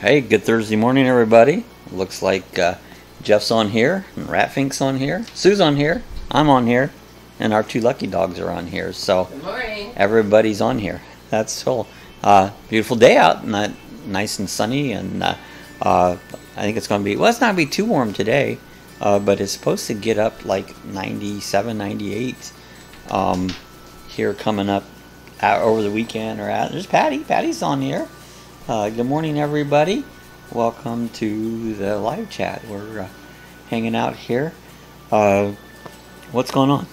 Hey, good Thursday morning, everybody. Looks like Jeff's on here, and Ratfink's on here, Sue's on here, I'm on here, and our two lucky dogs are on here. So good morning. Everybody's on here. That's cool. Beautiful day out, nice and sunny, and I think it's going to be, well, it's not going to be too warm today, but it's supposed to get up like 97, 98 here coming up over the weekend. There's Patty. Patty's on here. Good morning, everybody. Welcome to the live chat. We're hanging out here. What's going on?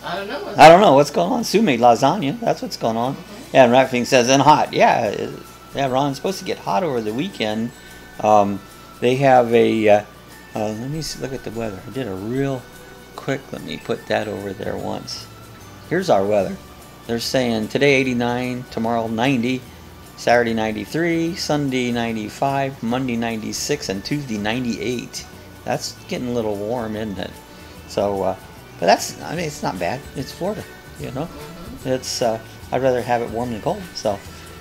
I don't know. I don't know what's going on. Sue made lasagna. That's what's going on. Mm-hmm. Yeah, and Ratfink says, and hot. Yeah, Ron, it's supposed to get hot over the weekend. They have a, let me look at the weather. I did a real quick, let me put that over there once. Here's our weather. They're saying today 89, tomorrow 90, Saturday 93, Sunday 95, Monday 96, and Tuesday 98. That's getting a little warm, isn't it? So, but that's, I mean, it's not bad. It's Florida, you know. It's, I'd rather have it warm than cold. So,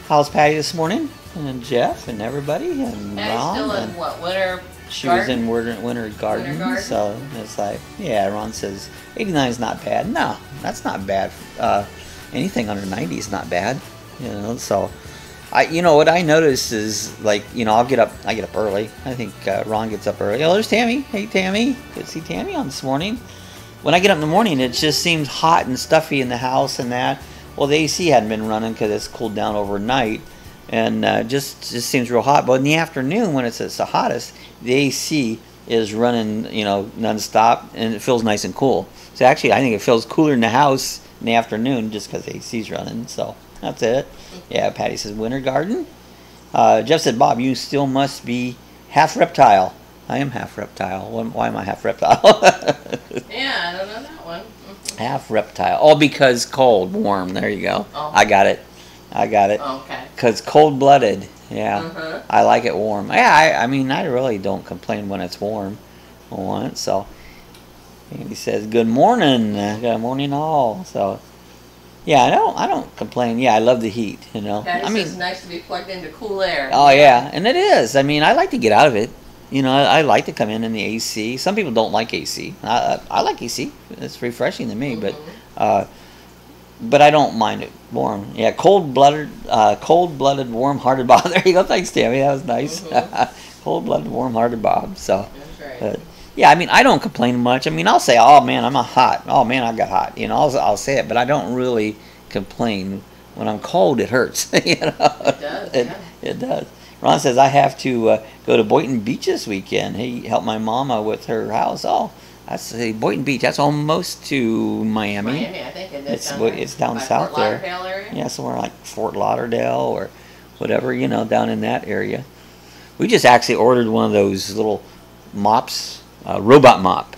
how's Patty this morning? And Jeff and everybody and Patty's Ron. Still in what, winter? She garden? was in winter garden. So it's like, yeah. Ron says 89 is not bad. No, that's not bad. Anything under 90 is not bad, you know. So, you know what I notice is, like, you know, I get up early. I think Ron gets up early. Oh, there's Tammy. Hey, Tammy. Good to see Tammy on this morning. When I get up in the morning, it just seems hot and stuffy in the house and that. Well, the AC hadn't been running because it's cooled down overnight, and just seems real hot. But in the afternoon, when it's the hottest, the AC is running, you know, nonstop, and it feels nice and cool. So actually, I think it feels cooler in the house in the afternoon just because the AC's running. So that's it. Yeah, Patty says winter garden. Jeff said, Bob, you still must be half reptile. I am half reptile. Why am I half reptile? Yeah, I don't know that one. Half reptile. Oh, because cold, warm. There you go. Oh. I got it. Okay. Because cold-blooded. Yeah. I like it warm. Yeah, I mean, I really don't complain when it's warm. So, he says, good morning. Good morning all. So, yeah, I don't complain. Yeah, I love the heat, you know. Patty I mean, says it's nice to be plugged into cool air. Oh, yeah, and it is. I mean, I like to get out of it. You know, I like to come in the AC. Some people don't like AC. I like AC. It's refreshing to me, but I don't mind it warm. Yeah, cold-blooded, warm-hearted Bob. There you go. Thanks, Tammy. That was nice. Cold-blooded, warm-hearted Bob. So, That's right. yeah, I mean, I don't complain much. I mean, I'll say, oh, man, I'm hot. Oh, man, I got hot. You know, I'll say it, but I don't really complain. When I'm cold, it hurts. You know? It does, yeah. It does. Ron says, I have to go to Boynton Beach this weekend. He helped my mama with her house. Oh, that's Boynton Beach. That's almost to Miami. Miami, I think it is. It's down south Fort there. Lauderdale area? Yeah, somewhere like Fort Lauderdale or whatever, you know, down in that area. We just actually ordered one of those little mops, robot mop.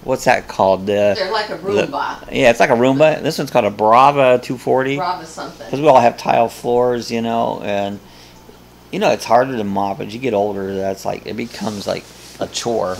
What's that called? They're like a Roomba. Yeah, it's like a Roomba. This one's called a Brava 240. Brava something. Because we all have tile floors, you know, and you know it's harder to mop as you get older. That's like, it becomes like a chore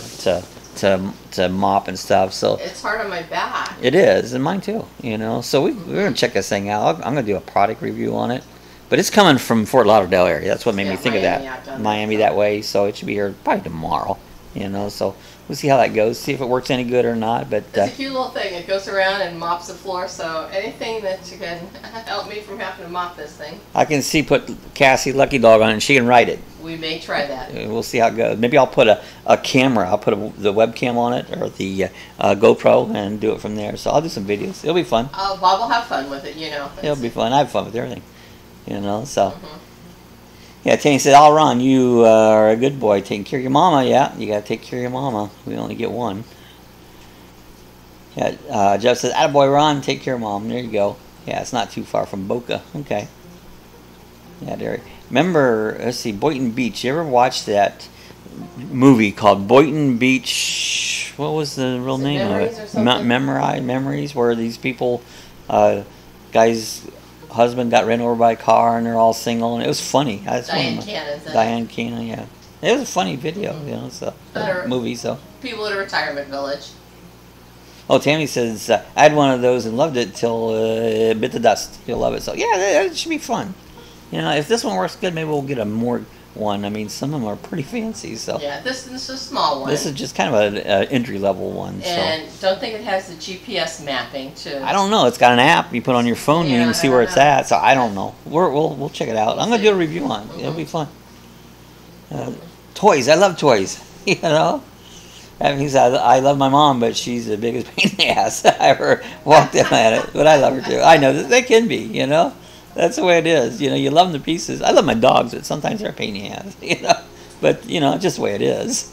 to mop and stuff. So it's hard on my back. It is, and mine too. You know, so we're gonna check this thing out. I'm gonna do a product review on it, but it's coming from Fort Lauderdale area. That's what made me think Miami, of that. Miami that way, so it should be here probably tomorrow. You know, so we'll see how that goes. See if it works any good or not. But it's a cute little thing. It goes around and mops the floor. So anything that you can help me from having to mop this thing. I can see put Cassie Lucky Dog on it and she can ride it. We may try that. We'll see how it goes. Maybe I'll put a camera. I'll put the webcam on it or the GoPro and do it from there. So I'll do some videos. It'll be fun. Oh, Bob will have fun with it, you know. It'll be fun. I have fun with everything. You know, so. Yeah, Tanny said, "All Ron, you are a good boy, taking care of your mama." Yeah, you gotta take care of your mama. We only get one. Yeah, Jeff says, "Attaboy, Ron, take care of mom." There you go. Yeah, it's not too far from Boca. Okay. Yeah, there. Remember, let's see, Boynton Beach. You ever watched that movie called Boynton Beach? What was the real name of it? Memories, where these people, guys. Husband got ran over by a car and they're all single, and it was funny. Diane Cannon, yeah. It was a funny video, you know, so movie. So people at a retirement village. Oh, Tammy says I had one of those and loved it till it bit the dust. You'll love it. So yeah, it should be fun. You know, if this one works good, maybe we'll get a more one. I mean, some of them are pretty fancy. So yeah, this is a small one. this is just kind of an entry level one. And don't think it has the GPS mapping to. I don't know. It's got an app you put on your phone and you can see where it's at. So I don't know. We'll check it out. I'm gonna do a review on it. It'll be fun. Toys. I love toys. You know. That means I love my mom, but she's the biggest pain in the ass I ever walked in at it. But I love her too. I know that they can be. You know. That's the way it is. You know, you love them to pieces. I love my dogs, but sometimes they're a pain in the ass. You know. But you know, just the way it is.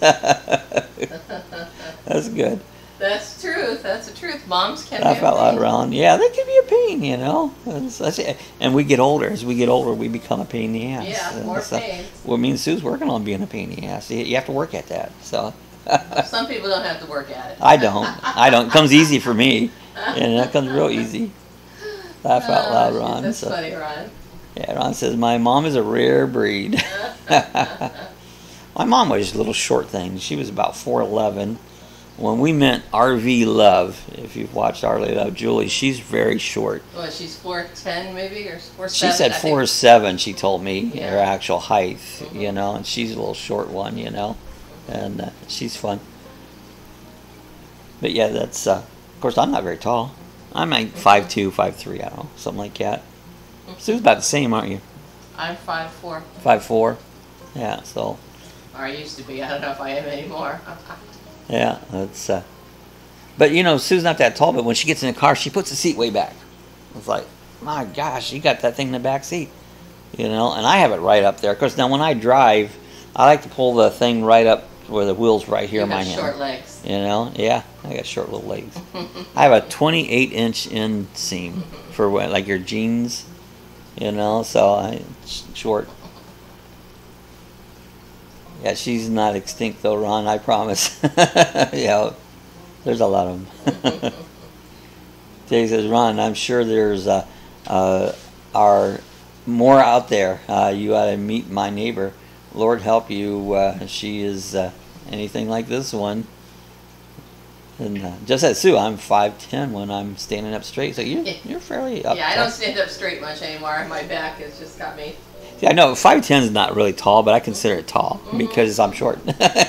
That's good. That's truth. That's the truth. Moms can. I felt out around. Yeah, they can be a pain, you know. And we get older. As we get older, we become a pain in the ass. Yeah, more pain. Well, me and Sue's working on being a pain in the ass. You have to work at that. So. Some people don't have to work at it. I don't. It comes easy for me, and that comes real easy. Laugh out loud, Ron. That's funny, Ron. Yeah, Ron says my mom is a rare breed. My mom was a little short thing. She was about 4'11". When we met RV Love, if you've watched RV Love, Julie, she's very short. Well, she's 4'10" maybe, or 4'7". She said 4'7". She told me her Yeah. actual height, you know, and she's a little short one, you know, and she's fun. But yeah, that's of course I'm not very tall. I'm like 5'2", 5'3", I don't know, something like that. Sue's about the same, aren't you? I'm 5'4". 5'4". Yeah, so. Or I used to be. I don't know if I am anymore. Yeah, that's. But you know, Sue's not that tall. But when she gets in the car, she puts the seat way back. It's like, my gosh, you got that thing in the back seat, you know. And I have it right up there. Of course, now when I drive, I like to pull the thing right up where the wheel's right here in my hand. Short legs. You know, yeah, I got short little legs. I have a 28-inch inseam for like your jeans, you know. So it's short. Yeah, she's not extinct though, Ron, I promise. Yeah, there's a lot of them. Jay says, Ron, I'm sure there's are more out there. You ought to meet my neighbor. Lord help you, she is anything like this one. And just as Sue, I'm 5'10" when I'm standing up straight, so you're fairly up. Yeah, I don't stand up straight much anymore. My back has just got me. Yeah, I know 5'10" is not really tall, but I consider it tall because I'm short.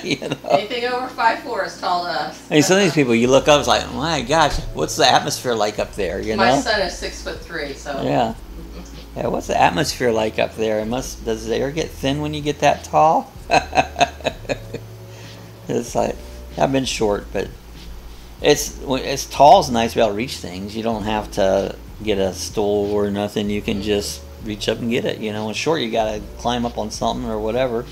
You know? Anything over 5'4" is tall to us. I mean, some of these people you look up, it's like, my gosh, what's the atmosphere like up there? You know. My son is 6'3", so. Yeah. Yeah. What's the atmosphere like up there? Does the air get thin when you get that tall? It's like I've been short, but it's tall is nice to be able to reach things. You don't have to get a stool or nothing. You can just reach up and get it, you know. And short, you gotta climb up on something or whatever.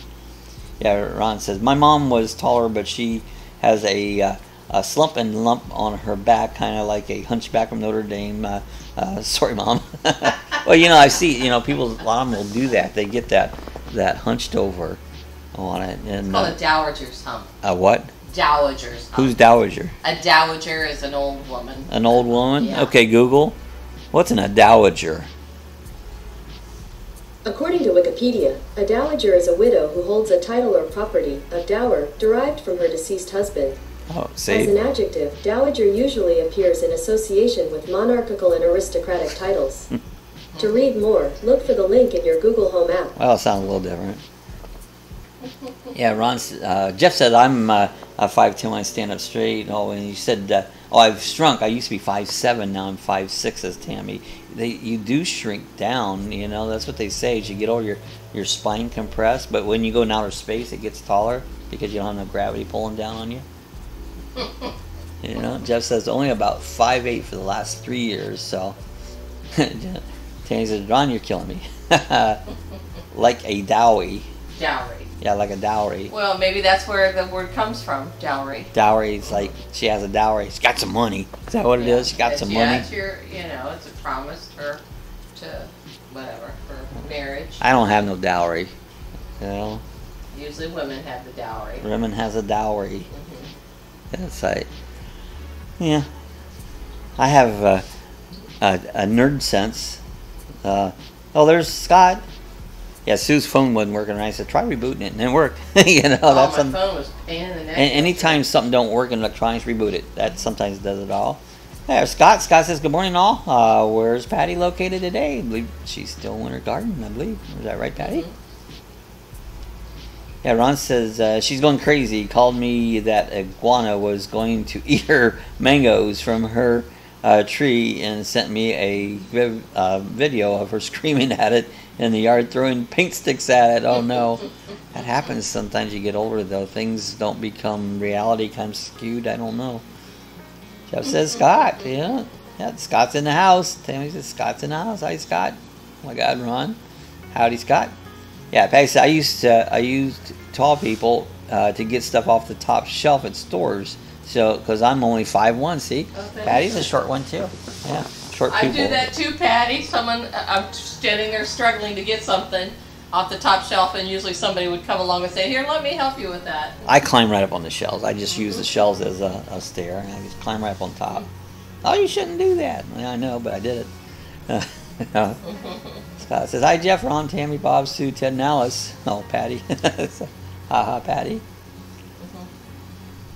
Yeah, Ron says my mom was taller, but she has a slump and lump on her back, kind of like a hunchback from Notre Dame. Sorry, Mom. Well, you know, I see, you know, people, a lot of them will do that. They get that hunched over on it. And, it's called a dowager's hump. A what? Dowager's hump. Who's dowager? A dowager is an old woman. An old woman? Yeah. Okay, Google. What's a dowager? According to Wikipedia, a dowager is a widow who holds a title or property, a dower, derived from her deceased husband. Oh, As see. an adjective, dowager usually appears in association with monarchical and aristocratic titles. To read more, look for the link in your Google Home app. Well, it sounds a little different. Yeah, Jeff said I'm 5'10" when I stand up straight. Oh, and you said, I've shrunk. I used to be 5'7", now I'm 5'6", says Tammy. You do shrink down, you know. That's what they say. As you get older, your spine compressed. But when you go in outer space, it gets taller because you don't have no gravity pulling down on you. You know, Jeff says only about 5'8" for the last 3 years. So, Tammy says, Ron, you're killing me. Like a dowry. Dowry. Yeah, like a dowry. Well, maybe that's where the word comes from, dowry. Dowry is like she has a dowry. She's got some money. Is that what it is? She got some money. It's it's a promise to whatever, for marriage. I don't have no dowry. You know, Usually women have the dowry. women has a dowry. It's like, yeah. I have a nerd sense. Oh, there's Scott. Yeah, Sue's phone wasn't working right. I said, try rebooting it, and it worked. You know, that's my phone was a pain in the neck. anytime something don't work in electronics, reboot it. That sometimes does it all. Yeah, Scott says, good morning, all. Where's Patty located today? I believe she's still in her garden, I believe. Is that right, Patty? Yeah, Ron says she's going crazy. Called me that iguana was going to eat her mangoes from her tree and sent me a video of her screaming at it in the yard, throwing paint sticks at it. Oh no. That happens sometimes. You get older though. Things don't become reality, kind of skewed. I don't know. Jeff says Scott. Yeah, Scott's in the house. Tammy says Scott's in the house. Hi Scott. Oh my God, Ron. Howdy Scott. Yeah, Patty said I used tall people to get stuff off the top shelf at stores. So, because I'm only 5'1", see? Okay. Patty's a short one too. Yeah, short people. I do that too, Patty. I'm standing there struggling to get something off the top shelf, and usually somebody would come along and say, "Here, let me help you with that." I climb right up on the shelves. I just use the shelves as a stair, and I just climb right up on top. Oh, you shouldn't do that. Well, I know, but I did it. Scott says, "Hi, Jeff, Ron, Tammy, Bob, Sue, Ted, and Alice." Oh, Patty. Haha, Patty.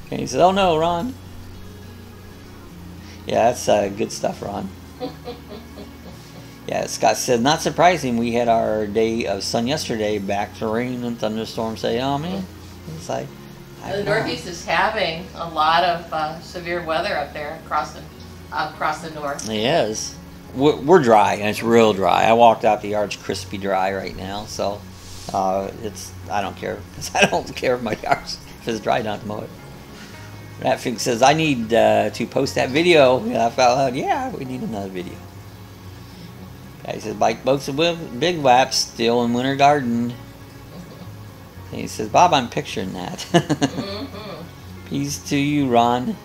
Okay, he says, "Oh no, Ron." Yeah, that's good stuff, Ron. Yeah, Scott said, "Not surprising. We had our day of sun yesterday, back to rain and thunderstorms." Say, "Oh man," it's like the Northeast is having a lot of severe weather up there across the north. It is. We're dry, and it's real dry. I walked out the yard's crispy dry right now, so I don't care, because I don't care if my yard's if it's dry, not to mow it. Ratfig says, "I need to post that video." And I felt out, yeah, we need another video. He says, "Bike boats and big waps still in winter garden." And he says, "Bob, I'm picturing that." Peace to you, Ron.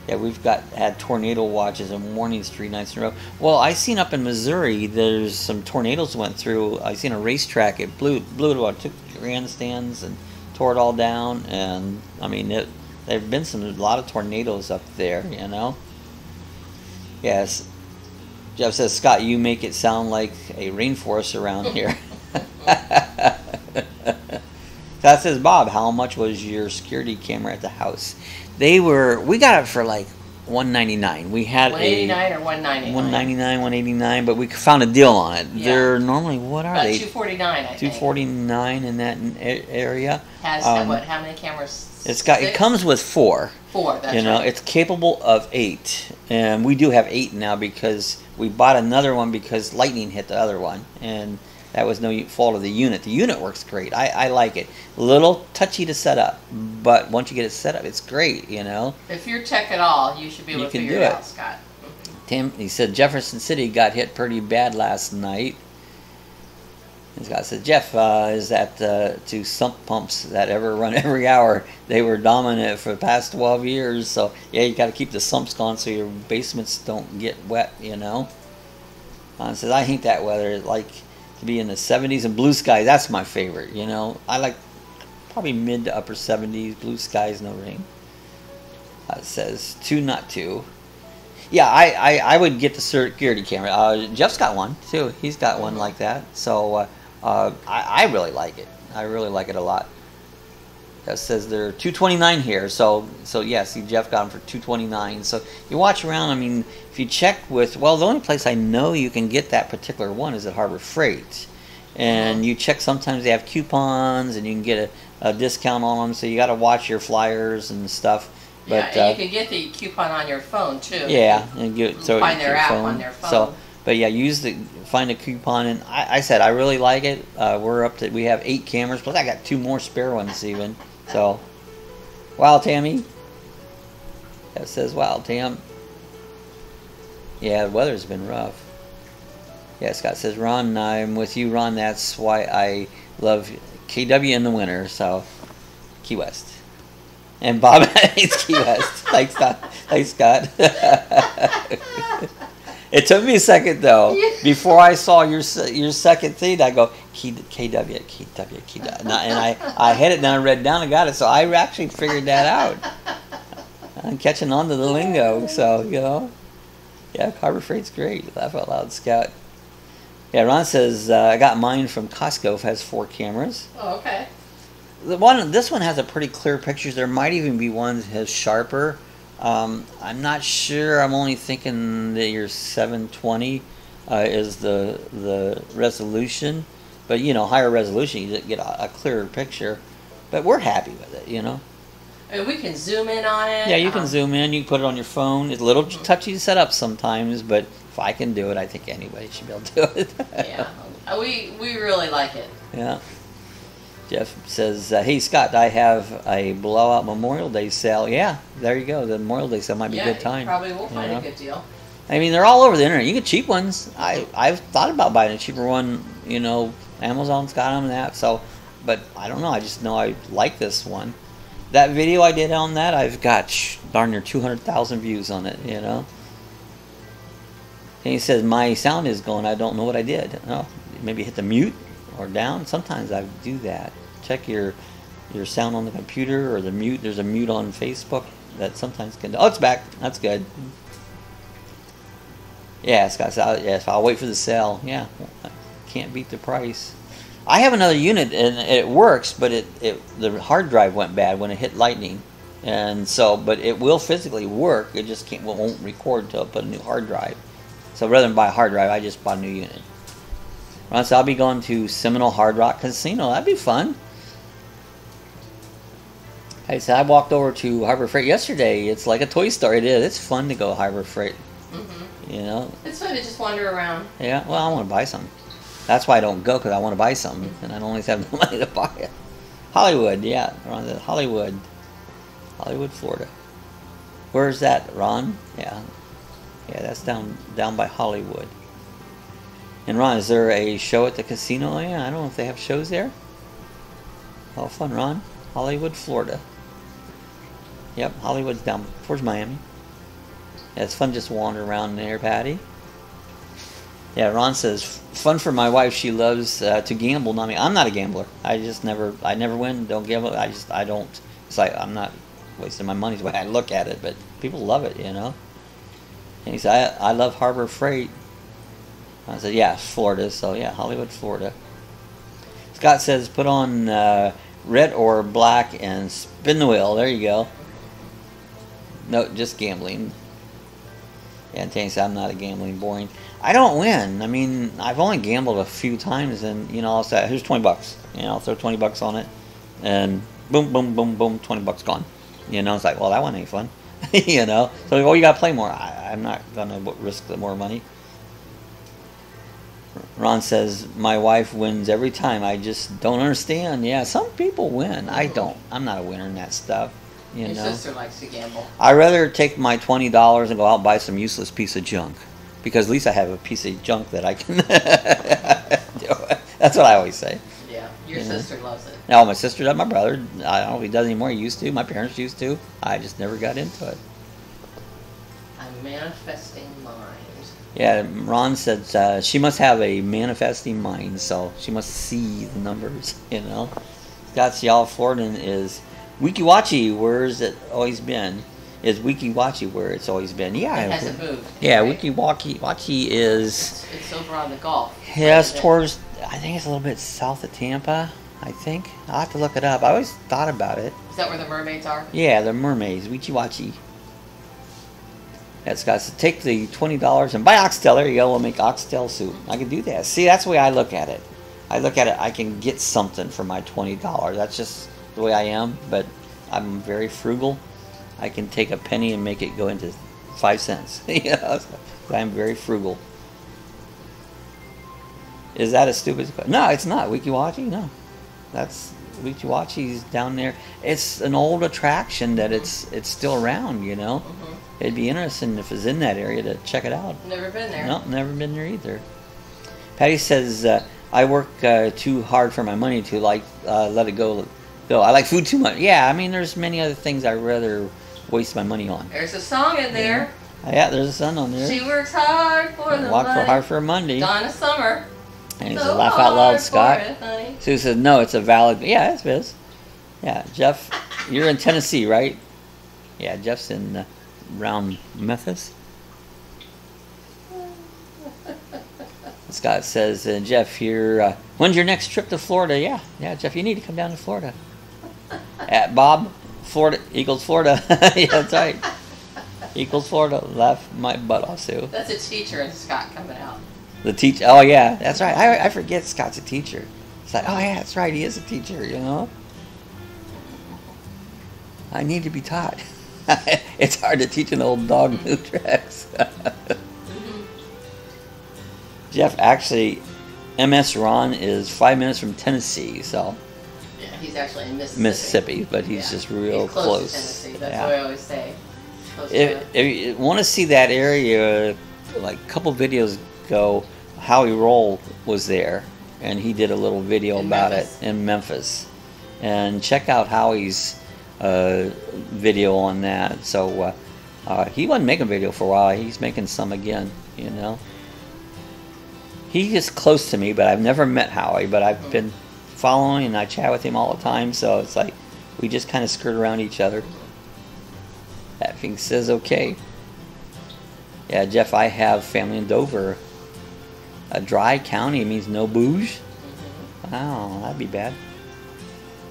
Yeah, we've had tornado watches and warnings 3 nights in a row. Well, I seen up in Missouri, there's some tornadoes went through. I seen a racetrack. It blew it all, took grandstands and tore it all down. And I mean, there've been a lot of tornadoes up there, you know. Yes. Jeff says, "Scott, you make it sound like a rainforest around here." That says, "Bob, how much was your security camera at the house?" We got it for like $199. We had $189 or $199? $199, $189, but we found a deal on it. Yeah. They're normally, what are they? $249, I think. $249 in that area. Has what? How many cameras? It comes with 4. 4, that's you know, right. It's capable of 8, and we do have 8 now because we bought another one because lightning hit the other one, and that was no fault of the unit. The unit works great. I like it. A little touchy to set up, but once you get it set up, it's great, you know. If you're tech at all, you should be able to figure it out, Scott. Tim, he said Jefferson City got hit pretty bad last night. And Scott said, "Jeff, is that 2 sump pumps that ever run every hour? They were dominant for the past 12 years. So, yeah, you got to keep the sumps going so your basements don't get wet, you know." Says, "I hate that weather. Like to be in the 70s and blue skies. That's my favorite, you know. I like probably mid to upper 70s, blue skies, no rain." It says 2 not 2. Yeah, I would get the security camera. Jeff's got one too. He's got one like that. So I really like it. I really like it a lot. It says they're $229 here. So yeah, see, Jeff got them for $229. So you watch around. I mean, if you check with, well, the only place I know you can get that particular one is at Harbor Freight. And you check, sometimes they have coupons and you can get a discount on them. So you got to watch your flyers and stuff. But, yeah, and you can get the coupon on your phone too. Yeah, and find their app on their phone. So, but yeah, find a coupon, and I said I really like it. We have 8 cameras, plus I got 2 more spare ones even. So, wow, Tammy. That says wow, Tam. Yeah, the weather's been rough. Yeah, Scott says, "Ron, I'm with you, Ron. That's why I love KW in the winter." So, Key West. And Bob hates Key West. Thanks, Scott. It took me a second though. Before I saw your second thing, I go KW. And I had it down, I read down, and got it. So I actually figured that out. I'm catching on to the lingo. So you know, yeah, Harbor Freight's great. Laugh out loud, Scott. Yeah, Ron says I got mine from Costco. It has 4 cameras. Oh, okay. This one has a pretty clear pictures. There might even be one that has sharper. I'm not sure. I'm only thinking that your 720 is the resolution, But, you know, higher resolution, you get a clearer picture. But we're happy with it, you know. And we can zoom in on it. Yeah, you can zoom in. You can put it on your phone. It's a little touchy to set up sometimes, but if I can do it, I think anybody should be able to do it. Yeah, we really like it. Yeah. Jeff says, hey, Scott, I have a blowout Memorial Day sale. Yeah, there you go. The Memorial Day sale might be a good time. Probably will find a good deal. I mean, they're all over the internet. You get cheap ones. I've thought about buying a cheaper one. You know, Amazon's got them and that. So, but I don't know. I just know I like this one. That video I did on that, I've got darn near 200,000 views on it, you know. And he says, my sound is going, I don't know what I did. Oh, maybe hit the mute or down. Sometimes I do that. Check your sound on the computer or the mute. There's a mute on Facebook that sometimes can... Oh, it's back. That's good. Yeah, Scott said, yes, I'll wait for the sale. Yeah, can't beat the price. I have another unit and it works, but the hard drive went bad when it hit lightning, and so but it will physically work. It just won't record until I put a new hard drive. So rather than buy a hard drive, I just bought a new unit. Right, so I'll be going to Seminole Hard Rock Casino. That'd be fun. Hey, so I walked over to Harbor Freight yesterday. It's like a Toy Story. It is. It's fun to go Harbor Freight. You know. It's fun to just wander around. Yeah. Well, I want to buy something. That's why I don't go, because I want to buy something, and I don't always have the money to buy it. Hollywood, yeah, Ron, Hollywood, Florida. Where's that, Ron? Yeah, that's down by Hollywood. And Ron, is there a show at the casino? Yeah, I don't know if they have shows there. Oh, fun, Ron. Hollywood, Florida. Yep, Hollywood's down towards Miami. Yeah, it's fun just to wander around there, Patty. Yeah, Ron says, fun for my wife. She loves to gamble. Not me. I'm not a gambler. I never win. Don't gamble. I don't. It's like, I'm not wasting my money the way I look at it, but people love it, you know. And he said, I love Harbor Freight. I said, yeah, Florida. So, yeah, Hollywood, Florida. Scott says, put on red or black and spin the wheel. There you go. No, just gambling. Yeah, and Tanny said, I'm not a gambling, boring. I don't win. I mean, I've only gambled a few times, and, you know, I'll say, here's $20. You know, I'll throw $20 on it, and boom, boom, boom, boom, $20 gone. You know, it's like, well, that one ain't fun. You know? So, oh, you got to play more. I'm not going to risk the more money. Ron says, my wife wins every time. I just don't understand. Yeah, some people win. I don't. I'm not a winner in that stuff. You know? Your sister likes to gamble. I'd rather take my $20 and go out and buy some useless piece of junk. Because at least I have a piece of junk that I can do. That's what I always say. Yeah, your sister loves it. No, my sister does. My brother, I don't know if he does anymore. He used to. My parents used to. I just never got into it. A manifesting mind. Yeah, Ron said she must have a manifesting mind, so she must see the numbers, you know. Scott, y'all, Floridan is Wikiwachi, where's it always been? Is Wikiwachi where it's always been? Yeah, it hasn't moved. Yeah, right? Wachi is. It's over on the Gulf. Yes, towards. I think it's a little bit south of Tampa. I think I'll have to look it up. I always thought about it. Is that where the mermaids are? Yeah, the mermaids. Wikiwachi. That's got to take the $20 and buy oxtail. There you go. We'll make oxtail soup. I can do that. See, that's the way I look at it. I look at it. I can get something for my $20. That's just the way I am. But I'm very frugal. I can take a penny and make it go into 5 cents. You know, so I'm very frugal. Is that a stupid question? No, it's not. Wikiwachi? No. That's Wikiwachi's down there. It's an old attraction that it's still around, you know. Mm-hmm. It'd be interesting if it's in that area to check it out. Never been there. No, never been there either. Patty says, I work too hard for my money to let it go. I like food too much. Yeah, I mean, there's many other things I'd rather waste my money on. There's a song in there. Yeah, there's a song on there. She works hard for the Walk money. for hard for a Monday. Donna Summer. And he says, laugh out loud, Scott. Sue says, no, it's a valid... Yeah, it's Biz. Yeah, Jeff, you're in Tennessee, right? Yeah, Jeff's in around Memphis. Scott says, Jeff, when's your next trip to Florida? Yeah, Jeff, you need to come down to Florida. At Bob, Florida, equals Florida. Yeah, that's right. Equals Florida. Laugh my butt off, Sue. That's a teacher and Scott coming out. The teacher. Oh, yeah, that's right. I forget Scott's a teacher. It's like, oh yeah, that's right, he is a teacher, you know. I need to be taught. It's hard to teach an old dog new tricks. Jeff, actually, MS Ron is 5 minutes from Tennessee, so. Yeah, he's actually in Mississippi. Mississippi, but he's just real he's close. To Tennessee. That's what I always say. If you want to see that area, like a couple videos ago, Howie Roll was there, and he did a little video about it in Memphis. And check out Howie's video on that. So he wasn't making a video for a while. He's making some again, you know. He's just close to me, but I've never met Howie, but I've been following and I chat with him all the time, so it's like we just kind of skirt around each other. That thing says okay. Yeah, Jeff, I have family in Dover. A dry county means no booze? Wow, that'd be bad.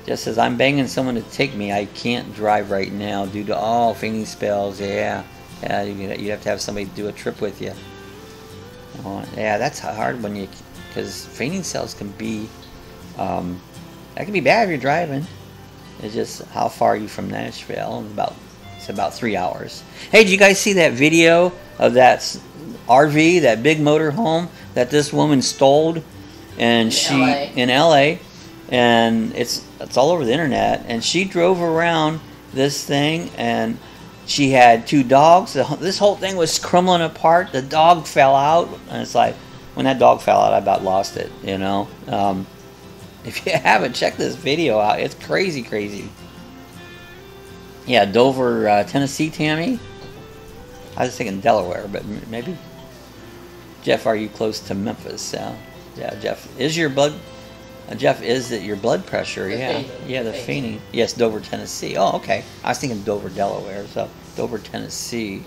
Just says, I'm banging someone to take me. I can't drive right now due to all fainting spells. Yeah, you'd have to have somebody do a trip with you. Yeah, that's hard when you, because fainting spells can be, that can be bad if you're driving. It's just how far are you from Nashville? It's about 3 hours. Hey, did you guys see that video of that RV, that big motorhome that this woman stole, and in LA, and it's all over the internet, and she drove around this thing, and she had 2 dogs. This whole thing was crumbling apart. The dog fell out, and it's like, when that dog fell out, I about lost it, you know. If you haven't, check this video out. It's crazy, crazy. Yeah, Dover, Tennessee, Tammy. I was thinking Delaware, but maybe. Jeff, are you close to Memphis? Yeah, Jeff. Is your blood? Jeff, is it your blood pressure? The fainting. Yes, Dover, Tennessee. Oh, okay. I was thinking Dover, Delaware. So Dover, Tennessee.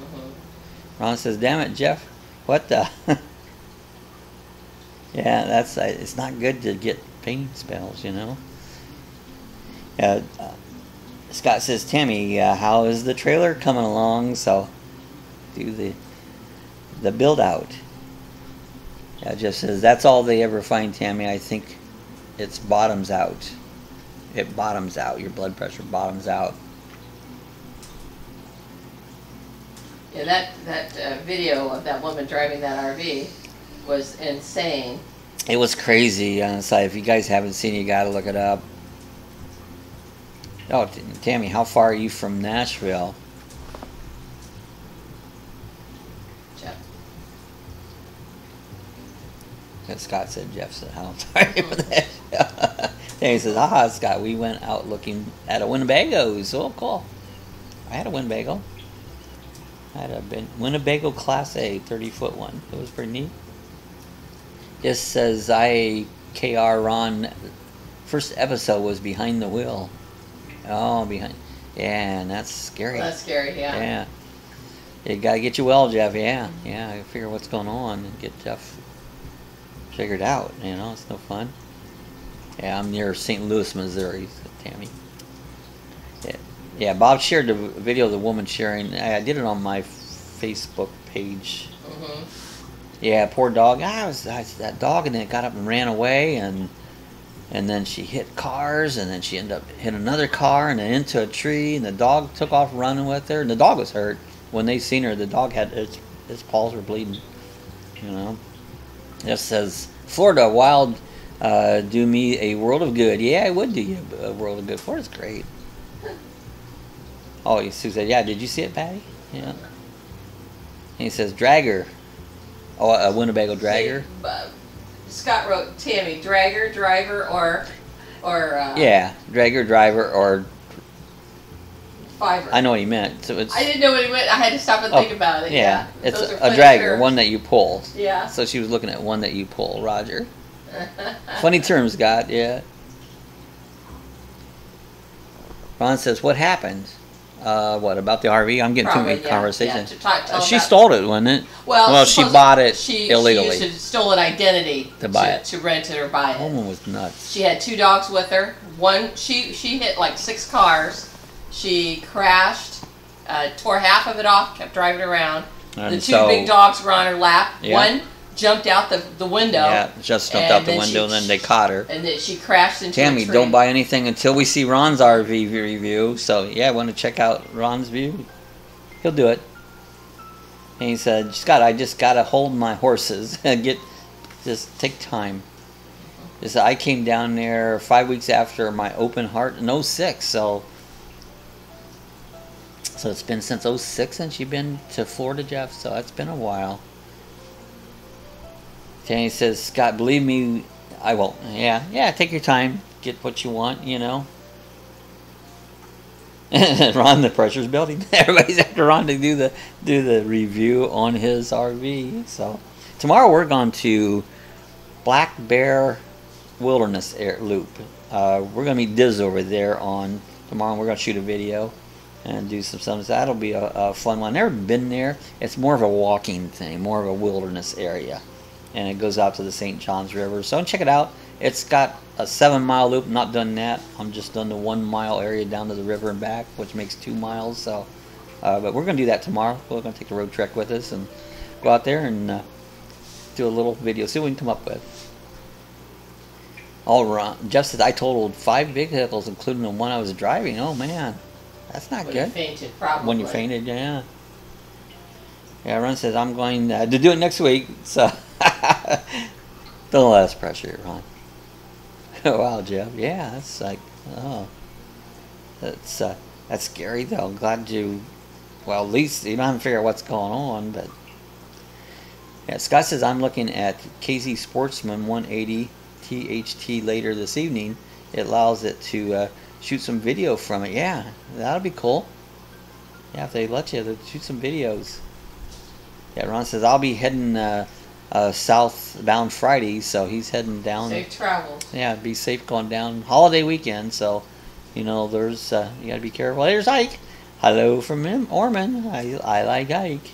Ron says, "Damn it, Jeff! What the?" Yeah, that's. It's not good to get fainting spells, you know. Scott says, "Tammy, how is the trailer coming along?" So, do the build out. Yeah, Jeff says, "That's all they ever find, Tammy. I think it's bottoms out. It bottoms out. Your blood pressure bottoms out." Yeah, that video of that woman driving that RV was insane. It was crazy on the side. If you guys haven't seen it, you got to look it up. Oh, Tammy, how far are you from Nashville? Jeff. And Scott said, Jeff said, how far are you from Nashville? Tammy says, aha, Scott, we went out looking at a Winnebago. So cool. I had a Winnebago. I had a Winnebago Class A 30-foot one. It was pretty neat. This says, IKR Ron, first episode was behind the wheel. Oh, behind. Yeah, and that's scary. Well, that's scary, yeah. Yeah. You gotta get you well, Jeff. Yeah. I figure what's going on and get Jeff figured out. You know, it's no fun. Yeah, I'm near St. Louis, Missouri, Tammy. Yeah, Bob shared the video of the woman sharing. I did it on my Facebook page. Yeah, poor dog. That dog, and then it got up and ran away, and then she hit cars, and then she ended up hitting another car, and then into a tree, and the dog took off running with her, and the dog was hurt. When they seen her, the dog had its paws were bleeding. You know. It says, Florida wild do me a world of good. Yeah, it would do you a world of good. Florida's great. Oh, Sue said, yeah, did you see it, Patty? Yeah. And he says, dragger. Oh, a Winnebago dragger? Scott wrote, Tammy, dragger, driver, or yeah, dragger, driver, or... Fiver. I know what he meant. So it's, I didn't know what he meant. I had to stop and think about it. Yeah, it's a dragger, terms. One that you pull. Yeah. So she was looking at one that you pull, Roger. Funny terms, Scott, yeah. Ron says, what happened? What, about the RV? I'm getting too many conversations. Yeah, she stole it, wasn't it? Well, she bought it illegally. She used a stolen identity to buy it. To rent it or buy it. That woman was nuts. She had 2 dogs with her. She hit like 6 cars. She crashed, tore half of it off, kept driving around. And the 2 big dogs were on her lap. Yeah. jumped out the window. Yeah, just jumped out the window, and then they caught her. And then she crashed into Tammy, a tree. don't buy anything until we see Ron's RV review. So, yeah, want to check out Ron's view? He'll do it. And he said, Scott, I just got to hold my horses and just take time. He said, I came down there 5 weeks after my open heart in 06, so it's been since 06 since you've been to Florida, Jeff, so that's been a while. Danny says, Scott, believe me, I won't. Yeah, take your time. Get what you want, you know. Ron, the pressure's building. Everybody's after Ron to do the review on his RV. So tomorrow we're going to Black Bear Wilderness Loop. We're going to meet Diz over there on tomorrow. We're going to shoot a video and do some stuff. That'll be a fun one. I've never been there. It's more of a walking thing, more of a wilderness area. And it goes out to the St. Johns River. So check it out. It's got a 7-mile loop. I'm not done that. I'm just done the 1-mile area down to the river and back, which makes 2 miles. So, but we're going to do that tomorrow. We're going to take the road trek with us and go out there and do a little video. See what we can come up with. All right. Jeff says, I totaled 5 vehicles, including the one I was driving. Oh, man. That's not good. When you fainted, probably. When you fainted, yeah. Yeah, Ron says, I'm going to do it next week. So, don't let us pressure you, Ron. Wow, Jeff. Yeah, that's like, oh. That's scary, though. I'm glad you, well, at least you don't have to figure out what's going on, but. Yeah, Scott says, I'm looking at KZ Sportsman 180 THT later this evening. It allows it to shoot some video from it. Yeah, that'll be cool. Yeah, if they let you, they'll shoot some videos. Yeah, Ron says, I'll be heading southbound Friday, so he's heading down. Safe travels. Yeah, be safe going down. Holiday weekend, so, you know, there's, you got to be careful. There's Ike. Hello from him, Orman. I like Ike.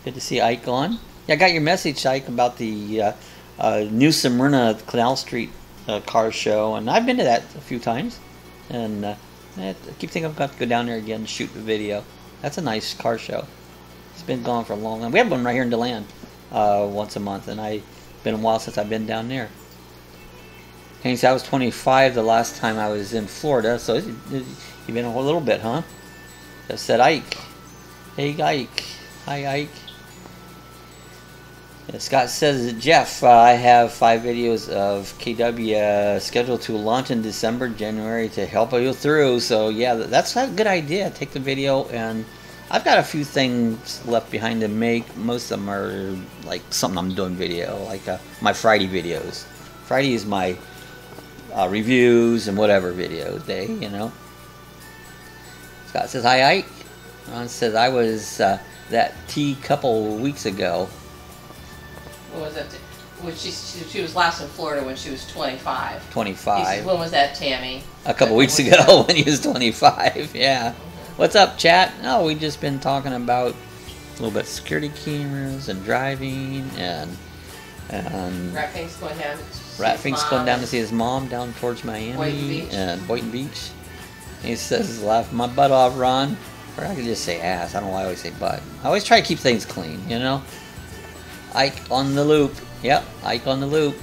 Good to see Ike on. Yeah, I got your message, Ike, about the New Smyrna Canal Street car show, and I've been to that a few times. And I keep thinking I've got to go down there again and shoot the video. That's a nice car show. It's been gone for a long time. We have one right here in DeLand once a month, and it's been a while since I've been down there. And he said I was 25 the last time I was in Florida, so you've been a little bit, huh? I said, Ike. Hey, Ike. Hi, Ike. Yeah, Scott says, Jeff, I have 5 videos of KW scheduled to launch in December, January to help you through. So, yeah, that's a good idea. Take the video, and I've got a few things left behind to make. Most of them are like something I'm doing video, like my Friday videos. Friday is my reviews and whatever video day, you know. Scott says, hi, Ike. Ron says, I was that tea couple weeks ago. What was that? When she was last in Florida when she was 25. 25. He says, when was that, Tammy? A couple weeks ago when he was 25, yeah. What's up, chat? Oh, we just been talking about a little bit of security cameras and driving and Ratfink's going down. Ratfink's going down to see his mom down towards Miami and Boynton Beach. He says, laugh my butt off, Ron. Or I could just say ass. I don't know why I always say butt. I always try to keep things clean, you know? Ike on the loop. Yep, Ike on the loop.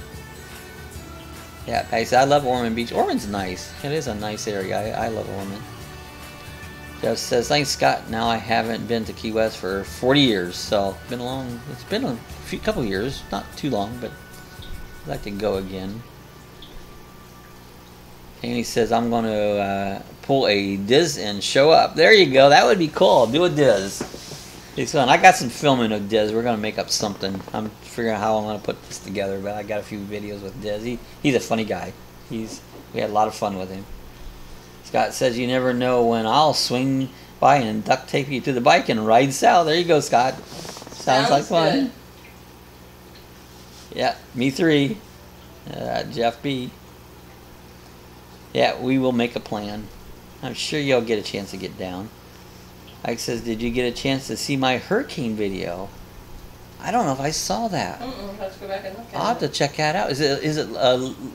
Yeah, I love Ormond Beach. Ormond's nice. It is a nice area. I love Ormond. Jeff says, thanks, Scott. Now I haven't been to Key West for 40 years, so it's been a couple years, not too long, but I'd like to go again. And he says, I'm going to pull a Diz and show up. There you go. That would be cool. Do a Diz. It's fun. I got some filming of Diz. We're going to make up something. I'm figuring out how I'm going to put this together, but I got a few videos with Diz. He's a funny guy. We had a lot of fun with him. Scott says, you never know when I'll swing by and duct tape you to the bike and ride south. There you go, Scott. Sounds like fun. Good. Yeah, me 3. Jeff B. Yeah, we will make a plan. I'm sure you'll get a chance to get down. Ike says, did you get a chance to see my hurricane video? I don't know if I saw that. Let's go back and look at it. I'll have to check that out. Is it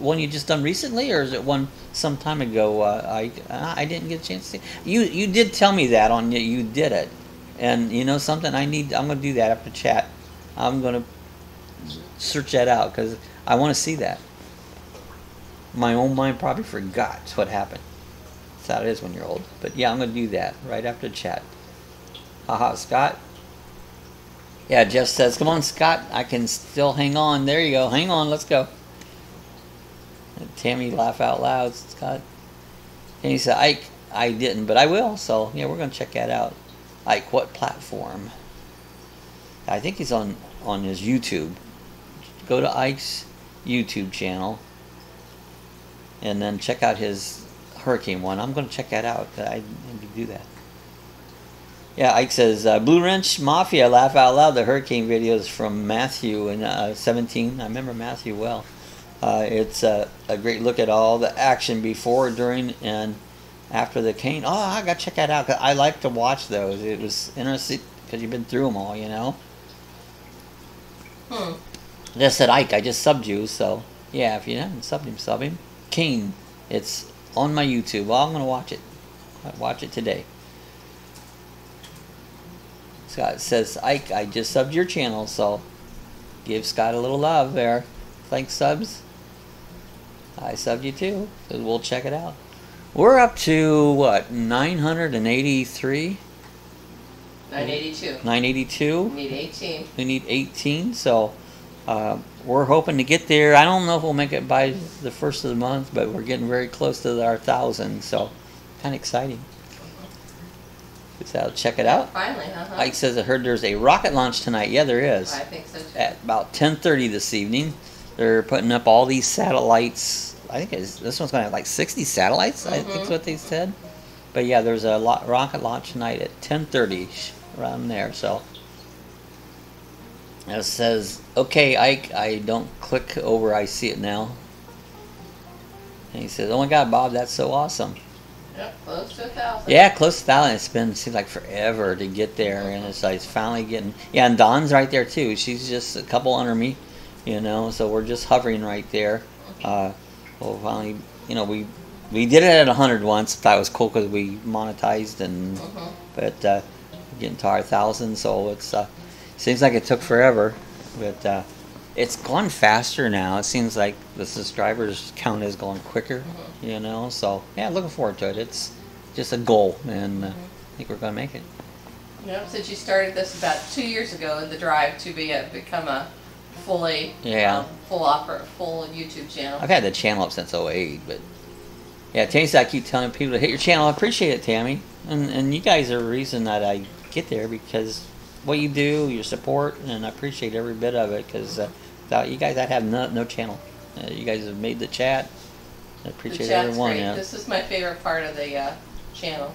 one you just done recently, or is it one some time ago? I didn't get a chance to see. You did tell me that you did it, and you know something. I'm gonna do that after chat. I'm gonna search that out because I want to see that. My own mind probably forgot what happened. That's how it is when you're old. But yeah, I'm going to do that right after the chat. Haha, Scott. Yeah, Jeff says, come on, Scott. I can still hang on. There you go. Hang on. Let's go. And Tammy laugh out loud, Scott. And he said, Ike, I didn't, but I will. So, yeah, we're going to check that out. Ike, what platform? I think he's on his YouTube. Go to Ike's YouTube channel. And then check out his hurricane one. I'm going to check that out. I need to do that. Yeah, Ike says, Blue Wrench Mafia, laugh out loud. The hurricane videos from Matthew in 17. I remember Matthew well. It's a great look at all the action before, during, and after the cane. Oh, I got to check that out. 'Cause I like to watch those. It was interesting because you've been through them all, you know. Just said, Ike, I just subbed you. So, yeah, if you haven't subbed him, sub him. Cane. It's on my YouTube. Well, I'm going to watch it. I'll watch it today. Scott says, Ike, I just subbed your channel, so give Scott a little love there. Thanks, subs. I subbed you too, so we'll check it out. We're up to, what, 983? 982. 982? We need 18. We need 18, so we're hoping to get there. I don't know if we'll make it by the first of the month, but we're getting very close to our 1,000, so kind of exciting. So I'll check it out. Finally, Ike says, I heard there's a rocket launch tonight. Yeah, there is. I think so too. At about 10:30 this evening. They're putting up all these satellites. I think this one's going to have like 60 satellites, I think is what they said. But yeah, there's a rocket launch tonight at 10:30, around there. So it says, okay, Ike, I don't click over, I see it now. And he says, oh my God, Bob, that's so awesome. Yep, close to 1,000. Yeah, close to 1,000. Seems like forever to get there, and it's like it's finally getting. Yeah, and Dawn's right there too. She's just a couple under me, you know. So we're just hovering right there. Well, finally, you know, we did it at 100 once. That was cool because we monetized, and but getting to our 1,000. So it's seems like it took forever, but it's gone faster now. It seems like the subscribers count is going quicker, you know. So yeah, looking forward to it. It's just a goal, and I think we're going to make it. Yep, since you started this about 2 years ago, the drive to become a fully full YouTube channel. I've had the channel up since 08, but yeah, Tammy said I keep telling people to hit your channel. I appreciate it, Tammy, and you guys are the reason that I get there, because what you do, your support, and I appreciate every bit of it, because without you guys, I'd have no channel. You guys have made the chat. I appreciate everyone. Yeah. This is my favorite part of the channel.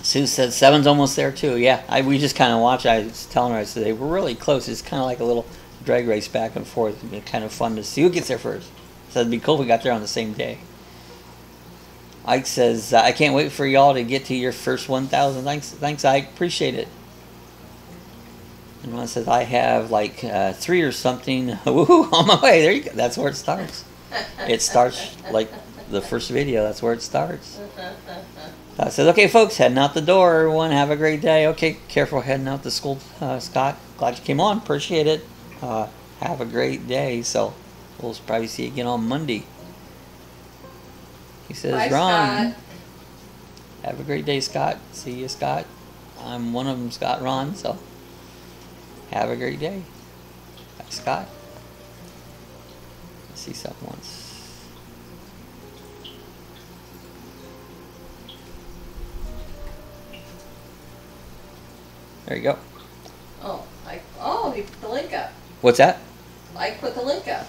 Sue said 7's almost there too. Yeah, we just kind of watch. I was telling her, I said we're really close. It's kind of like a little drag race back and forth. It'd be kind of fun to see who gets there first. So it'd be cool if we got there on the same day. Ike says, I can't wait for y'all to get to your first 1,000. Thanks, Ike. Appreciate it. And one says, I have like 3 or something. Woohoo, on my way. There you go. That's where it starts. It starts like the first video. That's where it starts. I said, okay, folks, heading out the door. Everyone, have a great day. Okay, careful heading out to school, Scott. Glad you came on. Appreciate it. Have a great day. So we'll probably see you again on Monday. He says, bye, Ron. Scott. Have a great day, Scott. See you, Scott. I'm one of them, Scott Ron. So have a great day. Bye, Scott. Let's see something once. There you go. Oh, he put the link up. What's that? I put the link up.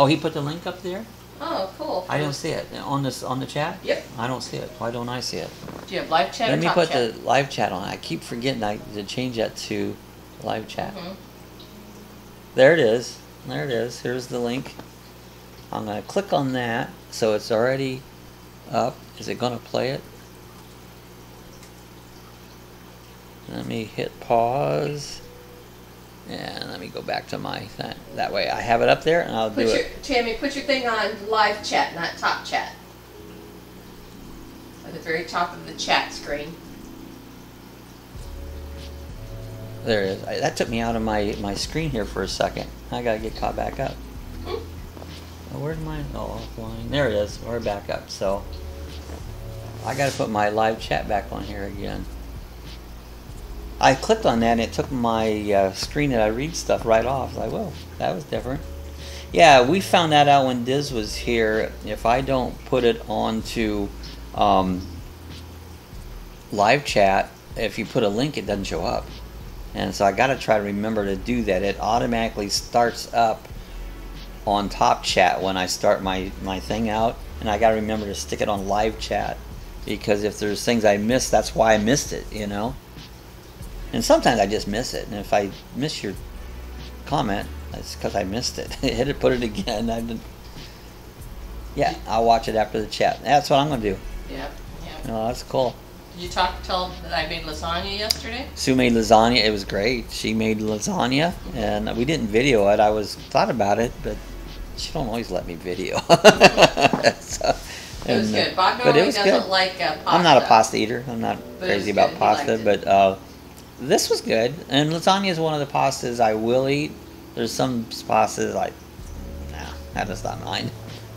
He put the link up there? Oh, cool. I don't see it on the chat. Yep. I don't see it. Why don't I see it? Do you have live chat? Let or me top put chat? the live chat on. I keep forgetting to change that to live chat. There it is. There it is. Here's the link. I'm gonna click on that, so it's already up. Is it gonna play it? Let me hit pause. And let me go back to my thing. That way I have it up there, and I'll do it. Tammy, put your thing on live chat, not top chat. At the very top of the chat screen. There it is. That took me out of my screen here for a second. I gotta get caught back up. Oh, where's mine? Oh, offline. There it is. We're back up. So I gotta put my live chat back on here again. I clicked on that and it took my screen that I read stuff right off. Like, whoa, that was different. Yeah, we found that out when Diz was here. If I don't put it onto live chat, if you put a link, it doesn't show up. And so I got to try to remember to do that. It automatically starts up on top chat when I start my thing out, and I got to remember to stick it on live chat, because if there's things I missed, that's why I missed it, you know. And sometimes I just miss it, and if I miss your comment, that's because I missed it. Hit it, put it again. I didn't. Yeah, I'll watch it after the chat. That's what I'm gonna do. Yep. Oh, that's cool. Did you tell that I made lasagna yesterday? Sue made lasagna. It was great. She made lasagna, and we didn't video it. I thought about it, but she don't always let me video. So, it was good. Bob normally doesn't like pasta. I'm not a pasta eater. I'm not crazy about good. pasta, but this was good. And lasagna is one of the pastas I will eat. There's some pastas like, nah, that is not mine.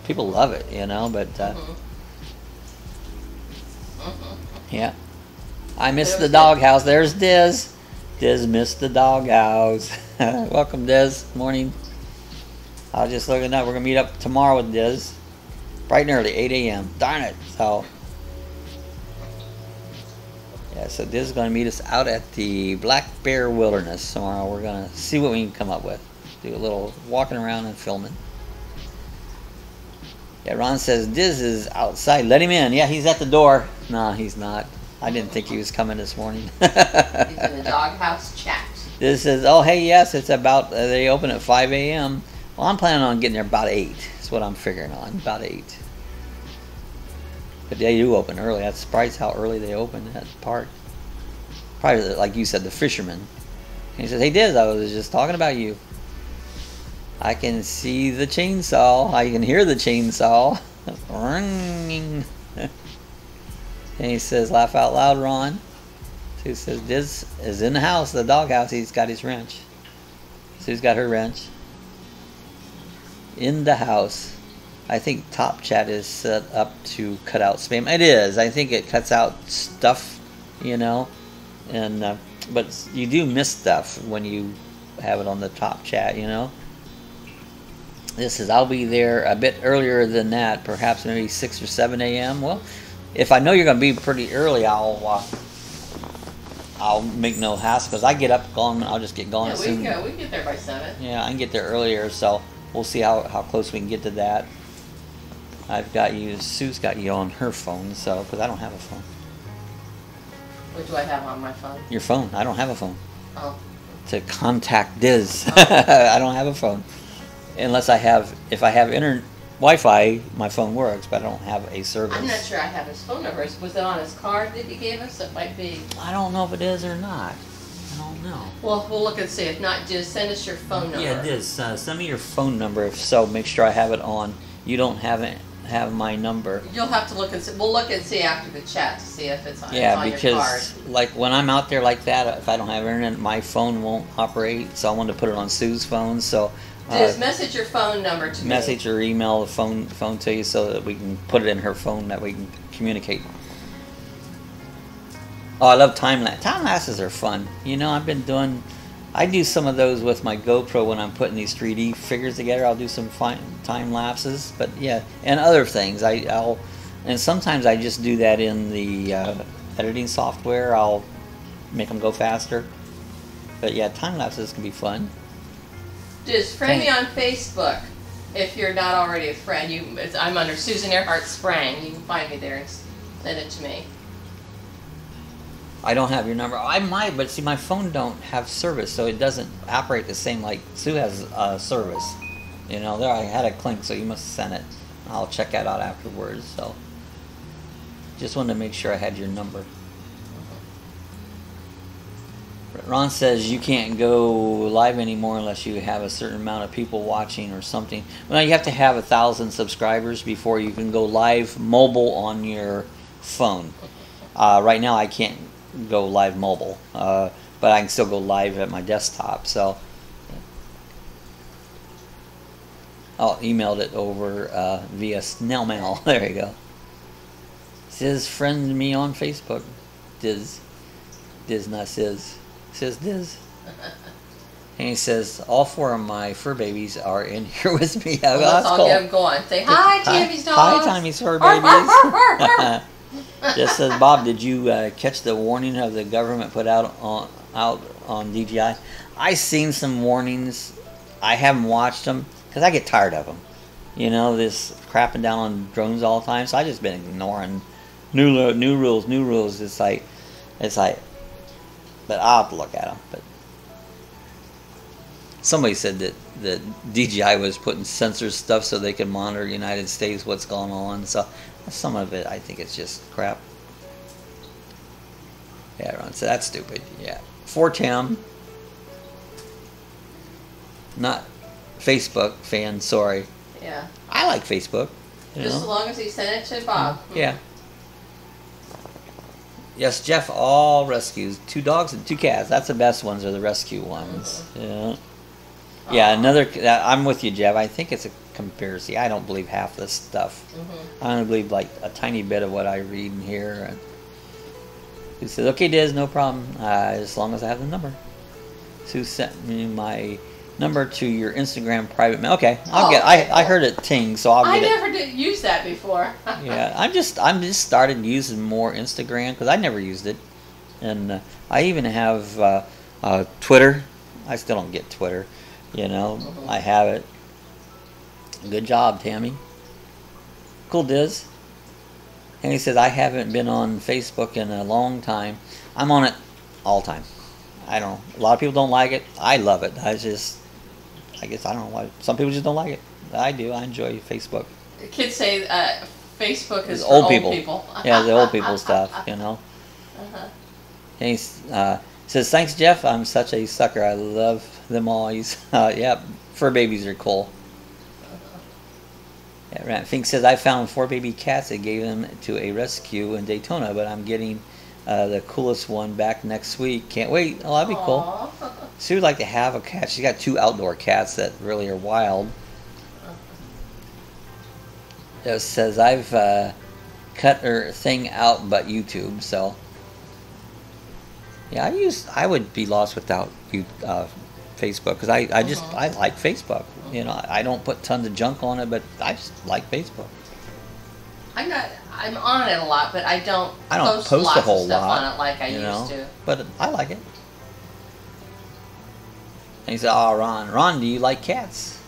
People love it, you know, but yeah. I missed the doghouse. There's Diz. Diz missed the doghouse. Welcome, Diz. Morning. I was just looking up. We're going to meet up tomorrow with Diz. Bright and early, 8 a.m. Darn it. So, yeah, so Diz is going to meet us out at the Black Bear Wilderness tomorrow. We're going to see what we can come up with. Do a little walking around and filming. Yeah, Ron says Diz is outside. Let him in. Yeah, he's at the door. No, he's not. I didn't think he was coming this morning. He's in the doghouse chat. Diz says, oh, hey, yes, it's about, they open at 5 a.m. Well, I'm planning on getting there about 8. That's what I'm figuring on, about 8. But they do open early. I'm surprised how early they open at the park. Probably, like you said, the fisherman. And he says, hey, Diz, I was just talking about you. I can see the chainsaw. I can hear the chainsaw. And he says, laugh out loud, Ron. So he says, Diz is in the house, the doghouse. He's got his wrench. Sue's got her wrench. In the house. I think Top Chat is set up to cut out spam. It is. I think it cuts out stuff, you know. And but you do miss stuff when you have it on the Top Chat, you know. This says, I'll be there a bit earlier than that, perhaps maybe 6 or 7 a.m. Well, if I know you're going to be pretty early, I'll make no hassle, because I get up going. I'll just get going soon. Yeah, we can get there by 7. Yeah, I can get there earlier, so we'll see how close we can get to that. I've got you. Sue's got you on her phone, so because I don't have a phone. What do I have on my phone? Your phone. I don't have a phone. Oh. To contact Diz. I don't have a phone. Unless I have, if I have Wi-Fi, my phone works, but I don't have a service. I'm not sure I have his phone number. Was it on his card that he gave us? It might be. I don't know if it is or not. I don't know. Well, we'll look and see. If not, just send us your phone number. Yeah, Diz, send me your phone number. If so, make sure I have it on. You don't have my number. You'll have to look and see. We'll look and see after the chat to see if it's on, yeah, it's on because your card. Like when I'm out there like that, if I don't have internet, my phone won't operate. So I wanted to put it on Sue's phone. So just message your phone number to me. Message or email the phone to you so that we can put it in her phone, that we can communicate. Oh, I love time lapse. Time lapses are fun. You know, I do some of those with my GoPro when I'm putting these 3D figures together. I'll do some time lapses, but yeah, and other things. And sometimes I just do that in the editing software. I'll make them go faster. But yeah, time lapses can be fun. Just friend me on Facebook if you're not already a friend. I'm under Susan Earhart Sprang. You can find me there and send it to me. I don't have your number. I might, but see, my phone don't have service, so it doesn't operate the same like Sue has service. You know, there I had a clink, so you must have sent it. I'll check that out afterwards. So, just wanted to make sure I had your number. Ron says you can't go live anymore unless you have a certain amount of people watching or something. Well, you have to have 1,000 subscribers before you can go live mobile on your phone. Right now, I can't go live mobile. but I can still go live at my desktop. So I'll emailed it over via snail mail. There you go. Says friend me on Facebook. Diz not says Diz. And he says all 4 of my fur babies are in here with me. Well, let's all get them going. Say hi, Tammy's dogs. Hi, Tammy's fur babies. Just says Bob, did you catch the warning of the government put out on DJI? I seen some warnings. I haven't watched them because I get tired of them. You know, this crapping down on drones all the time. So I just been ignoring new rules. It's like, but I'll have to look at them. But somebody said that DJI was putting sensor stuff so they can monitor the United States what's going on. So some of it, I think it's just crap. Yeah, Ron, so that's stupid. Yeah, for Tim, not Facebook fan. Sorry. Yeah. I like Facebook. Just as long as he sent it to Bob. Yeah. Yes, Jeff, all rescues. 2 dogs and 2 cats. That's the best ones, are the rescue ones. Yeah. Yeah, another. I'm with you, Jeff. I think it's a conspiracy. I don't believe half this stuff. I only believe like a tiny bit of what I read and hear. And he says, "Okay, Diz, no problem. As long as I have the number." Sue sent me my number to your Instagram private mail. Okay, I'll get. I heard it ting, so I'll get it. I never did use that before. Yeah, I'm just started using more Instagram because I never used it, and I even have Twitter. I still don't get Twitter. You know, I have it. Good job, Tammy. Cool, Diz. And he says, I haven't been on Facebook in a long time. I'm on it all the time. I don't know. A lot of people don't like it. I love it. I guess I don't know why. Some people just don't like it. I do. I enjoy Facebook. Kids say Facebook is for old people. Yeah, the old people stuff, you know. And he says, thanks, Jeff. I'm such a sucker. I love them all. He's, yeah, fur babies are cool. Yeah, Fink says, I found 4 baby cats and gave them to a rescue in Daytona, but I'm getting the coolest one back next week. Can't wait. Oh, that'd be cool. Sue would like to have a cat. She's got 2 outdoor cats that really are wild. It says, I've cut her thing out but YouTube, so yeah, I would be lost without Facebook because I like Facebook. You know, I don't put tons of junk on it, but I just like Facebook. I'm on it a lot, but I don't post a whole of stuff lot on it like I used to. But I like it. And he said, "Oh, Ron, do you like cats?"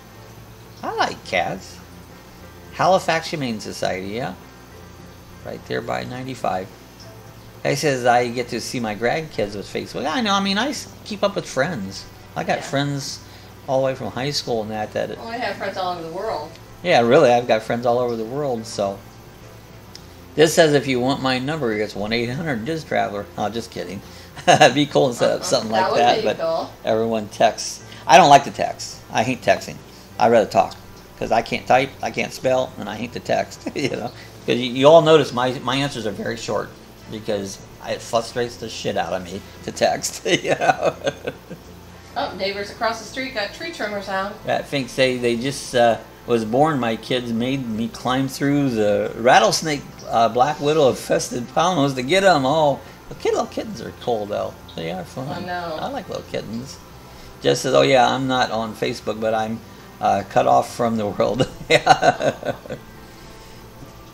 I like cats. Halifax Humane Society, yeah, right there by 95. He says, I get to see my grandkids with Facebook. I know. I mean, I keep up with friends. I got friends all the way from high school and that. Well, I have friends all over the world. Yeah, really. I've got friends all over the world. So this says if you want my number, it's 1-800-DIZ-TRAVELER. Oh, just kidding. It'd be cool to set up something like that. But cool. Everyone texts. I don't like to text. I hate texting. I'd rather talk because I can't type, I can't spell, and I hate to text. You know, because you all notice my answers are very short. Because it frustrates the shit out of me to text, you know. Oh, neighbors across the street got tree trimmers out. I think they just was born. My kids made me climb through the rattlesnake black widow infested palms to get them. Oh, little kittens are cool though. They are fun. I know. I like little kittens. Just says, oh yeah, I'm not on Facebook, but I'm cut off from the world. Yeah.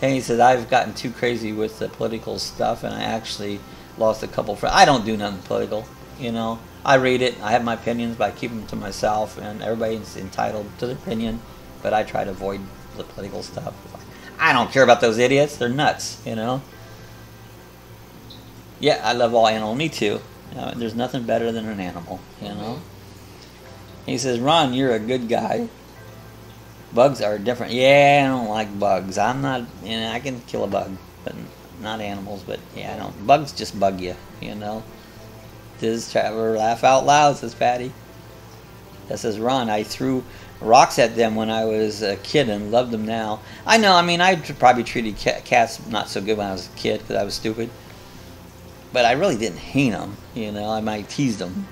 And he said, I've gotten too crazy with the political stuff, and I actually lost a couple friends. I don't do nothing political, you know. I read it, I have my opinions, but I keep them to myself, and everybody's entitled to their opinion, but I try to avoid the political stuff. I don't care about those idiots. They're nuts, you know. Yeah, I love all animals. Me too. You know, there's nothing better than an animal, you know. He says, Ron, you're a good guy. Bugs are different. Yeah, I don't like bugs. I'm not, you know, I can kill a bug, but not animals. But yeah, I don't. Bugs just bug you, you know. Diz Traveler, laugh out loud, says Patty. That says, Ron, I threw rocks at them when I was a kid and loved them now. I know, I mean, I probably treated cats not so good when I was a kid because I was stupid. but I really didn't hate them. You know, I might teased them.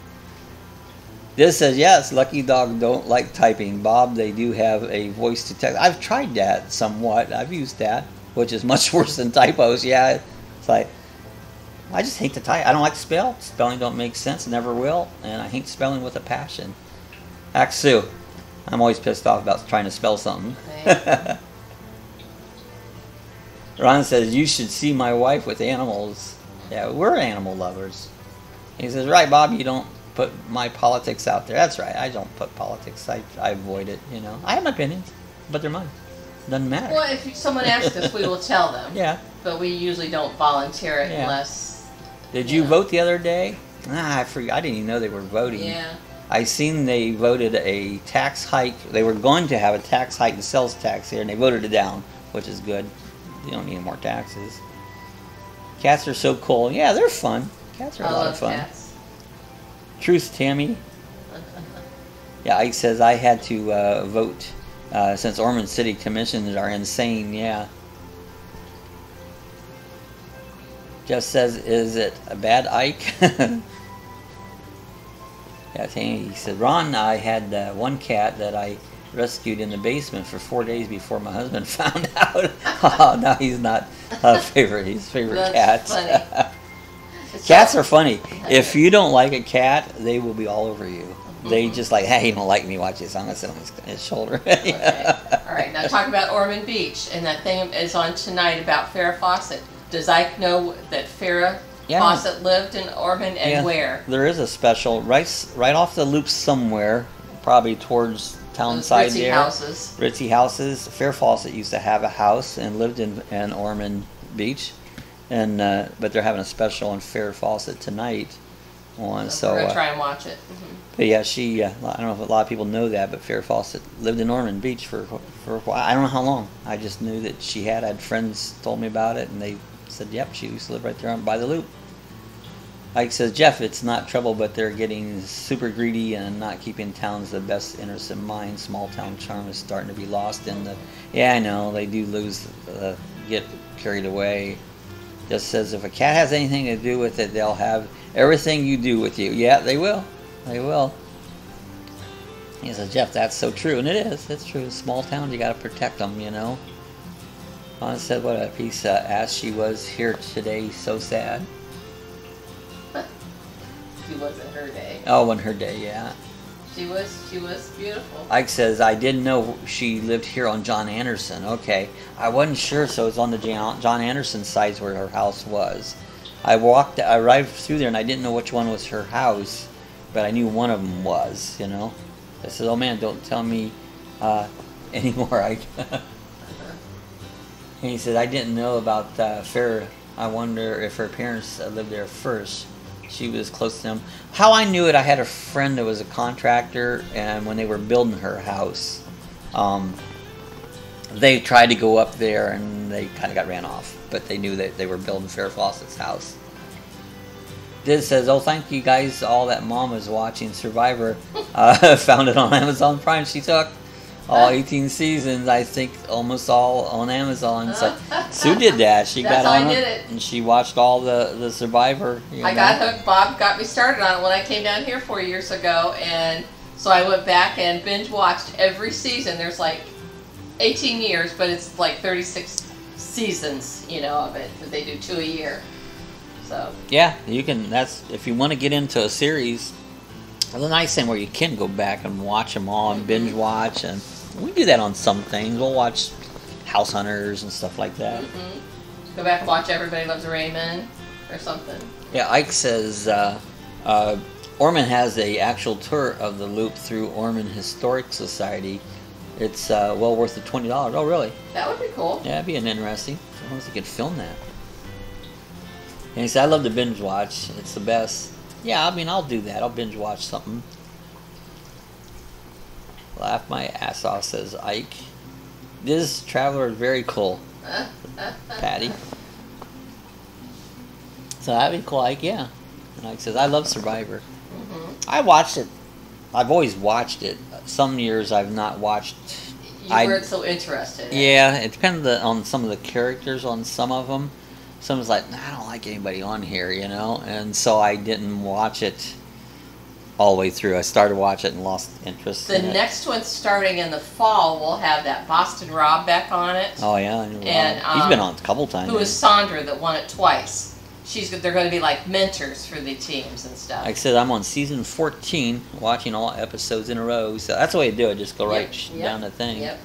This says, yes, Lucky Dog don't like typing. Bob, they do have a voice to text. I've tried that somewhat. I've used that, which is much worse than typos. Yeah, it's like, I just hate to type. I don't like to spell. Spelling don't make sense, never will, and I hate spelling with a passion. Aksu, I'm always pissed off about trying to spell something. Okay. Ron says, you should see my wife with animals. Yeah, we're animal lovers. He says, right, Bob, you don't put my politics out there. That's right, I don't put politics. I avoid it, you know. I have my opinions, but they're mine. Doesn't matter. Well, if someone asks us, we will tell them. Yeah. But we usually don't volunteer it unless... Did you vote the other day? I forgot. I didn't even know they were voting. Yeah. I seen they voted a tax hike. They were going to have a tax hike and sales tax here, and they voted it down, which is good. You don't need more taxes. Cats are so cool. Yeah, they're fun. Cats are a lot of fun. Cats. Truth, Tammy. Yeah, Ike says I had to vote since Ormond City Commissions are insane. Yeah. Jeff says, is it a bad Ike? Yeah, Tammy, he said, Ron, I had one cat that I rescued in the basement for 4 days before my husband found out. Oh, no, he's not a favorite. He's favorite cat. Funny. Cats are funny. If you don't like a cat, they will be all over you. They just like, hey, you don't like me, watch this. I'm going to sit on his shoulder. Okay. All right, now talk about Ormond Beach. And that thing is on tonight about Farrah Fawcett. Does Ike know that Farrah Fawcett lived in Ormond and where? There is a special right off the loop somewhere, probably towards town side Ritzy there. houses. Ritzy houses. Farrah Fawcett used to have a house and lived in Ormond Beach. And but they're having a special on Farrah Fawcett tonight. So we're gonna try and watch it. But yeah, she. I don't know if a lot of people know that, but Farrah Fawcett lived in Ormond Beach for a while. I don't know how long. I just knew that she had. I had friends told me about it, and they said, "Yep, she used to live right there by the loop." Ike says, "Jeff, it's not trouble, but they're getting super greedy and not keeping towns the best interest in mind. Small town charm is starting to be lost in the." Yeah, I know they do lose, get carried away. Just says if a cat has anything to do with it, they'll have everything you do with you. Yeah, they will. They will. He says, Jeff, that's so true. And it is. It's true. Small towns, you got to protect them, you know. Anna said, what a piece of ass she was here today. So sad. She wasn't her day. Oh, wasn't her day, yeah. She was beautiful. Ike says, I didn't know she lived here on John Anderson. Okay. I wasn't sure, so it's on the John Anderson side where her house was. I arrived through there, and I didn't know which one was her house, but I knew one of them was, you know. I said, oh, man, don't tell me anymore, Ike. And he said, I didn't know about Farrah. I wonder if her parents lived there first. She was close to them. How I knew it, I had a friend that was a contractor, and when they were building her house, they tried to go up there, and they kind of got ran off. But they knew that they were building Farrah Fawcett's house. Diz says, oh, thank you guys all that Mom was watching Survivor. Found it on Amazon Prime. She took all 18 seasons, I think almost all on Amazon. So Sue did that. She got on it, and she watched all the Survivor. I got hooked. Bob got me started on it when I came down here 4 years ago, and so I went back and binge watched every season. There's like 18 years, but it's like 36 seasons, you know, of it. But they do 2 a year. So yeah, you can. That's if you want to get into a series. Well, the nice thing where you can go back and watch them all and binge watch, and we do that on some things. We'll watch House Hunters and stuff like that. Go back and watch Everybody Loves Raymond or something. Yeah, Ike says Ormond has a actual tour of the loop through Ormond Historic Society. It's well worth the $20. Oh, really? That would be cool. Yeah, that'd be an interesting. As long as you could film that. And he said, I love to binge watch. It's the best. Yeah, I mean, I'll do that. I'll binge watch something. Laugh my ass off, says Ike. This Traveler is very cool. Patty. So that'd be cool, Ike, yeah. And Ike says, I love Survivor. I watched it. I've always watched it. Some years I've not watched. You weren't so interested. Yeah, it depends on some of the characters on some of them. someone's like, nah, I don't like anybody on here, you know, and so I didn't watch it all the way through. I started to watch it and lost interest. The next one starting in the fall will have that Boston Rob back on it. Oh yeah, and he's been on a couple times. Who is Sandra that won it twice? They're going to be like mentors for the teams and stuff. Like I said, I'm on season 14, watching all episodes in a row. So that's the way to do it. Just go right down the thing. Yep.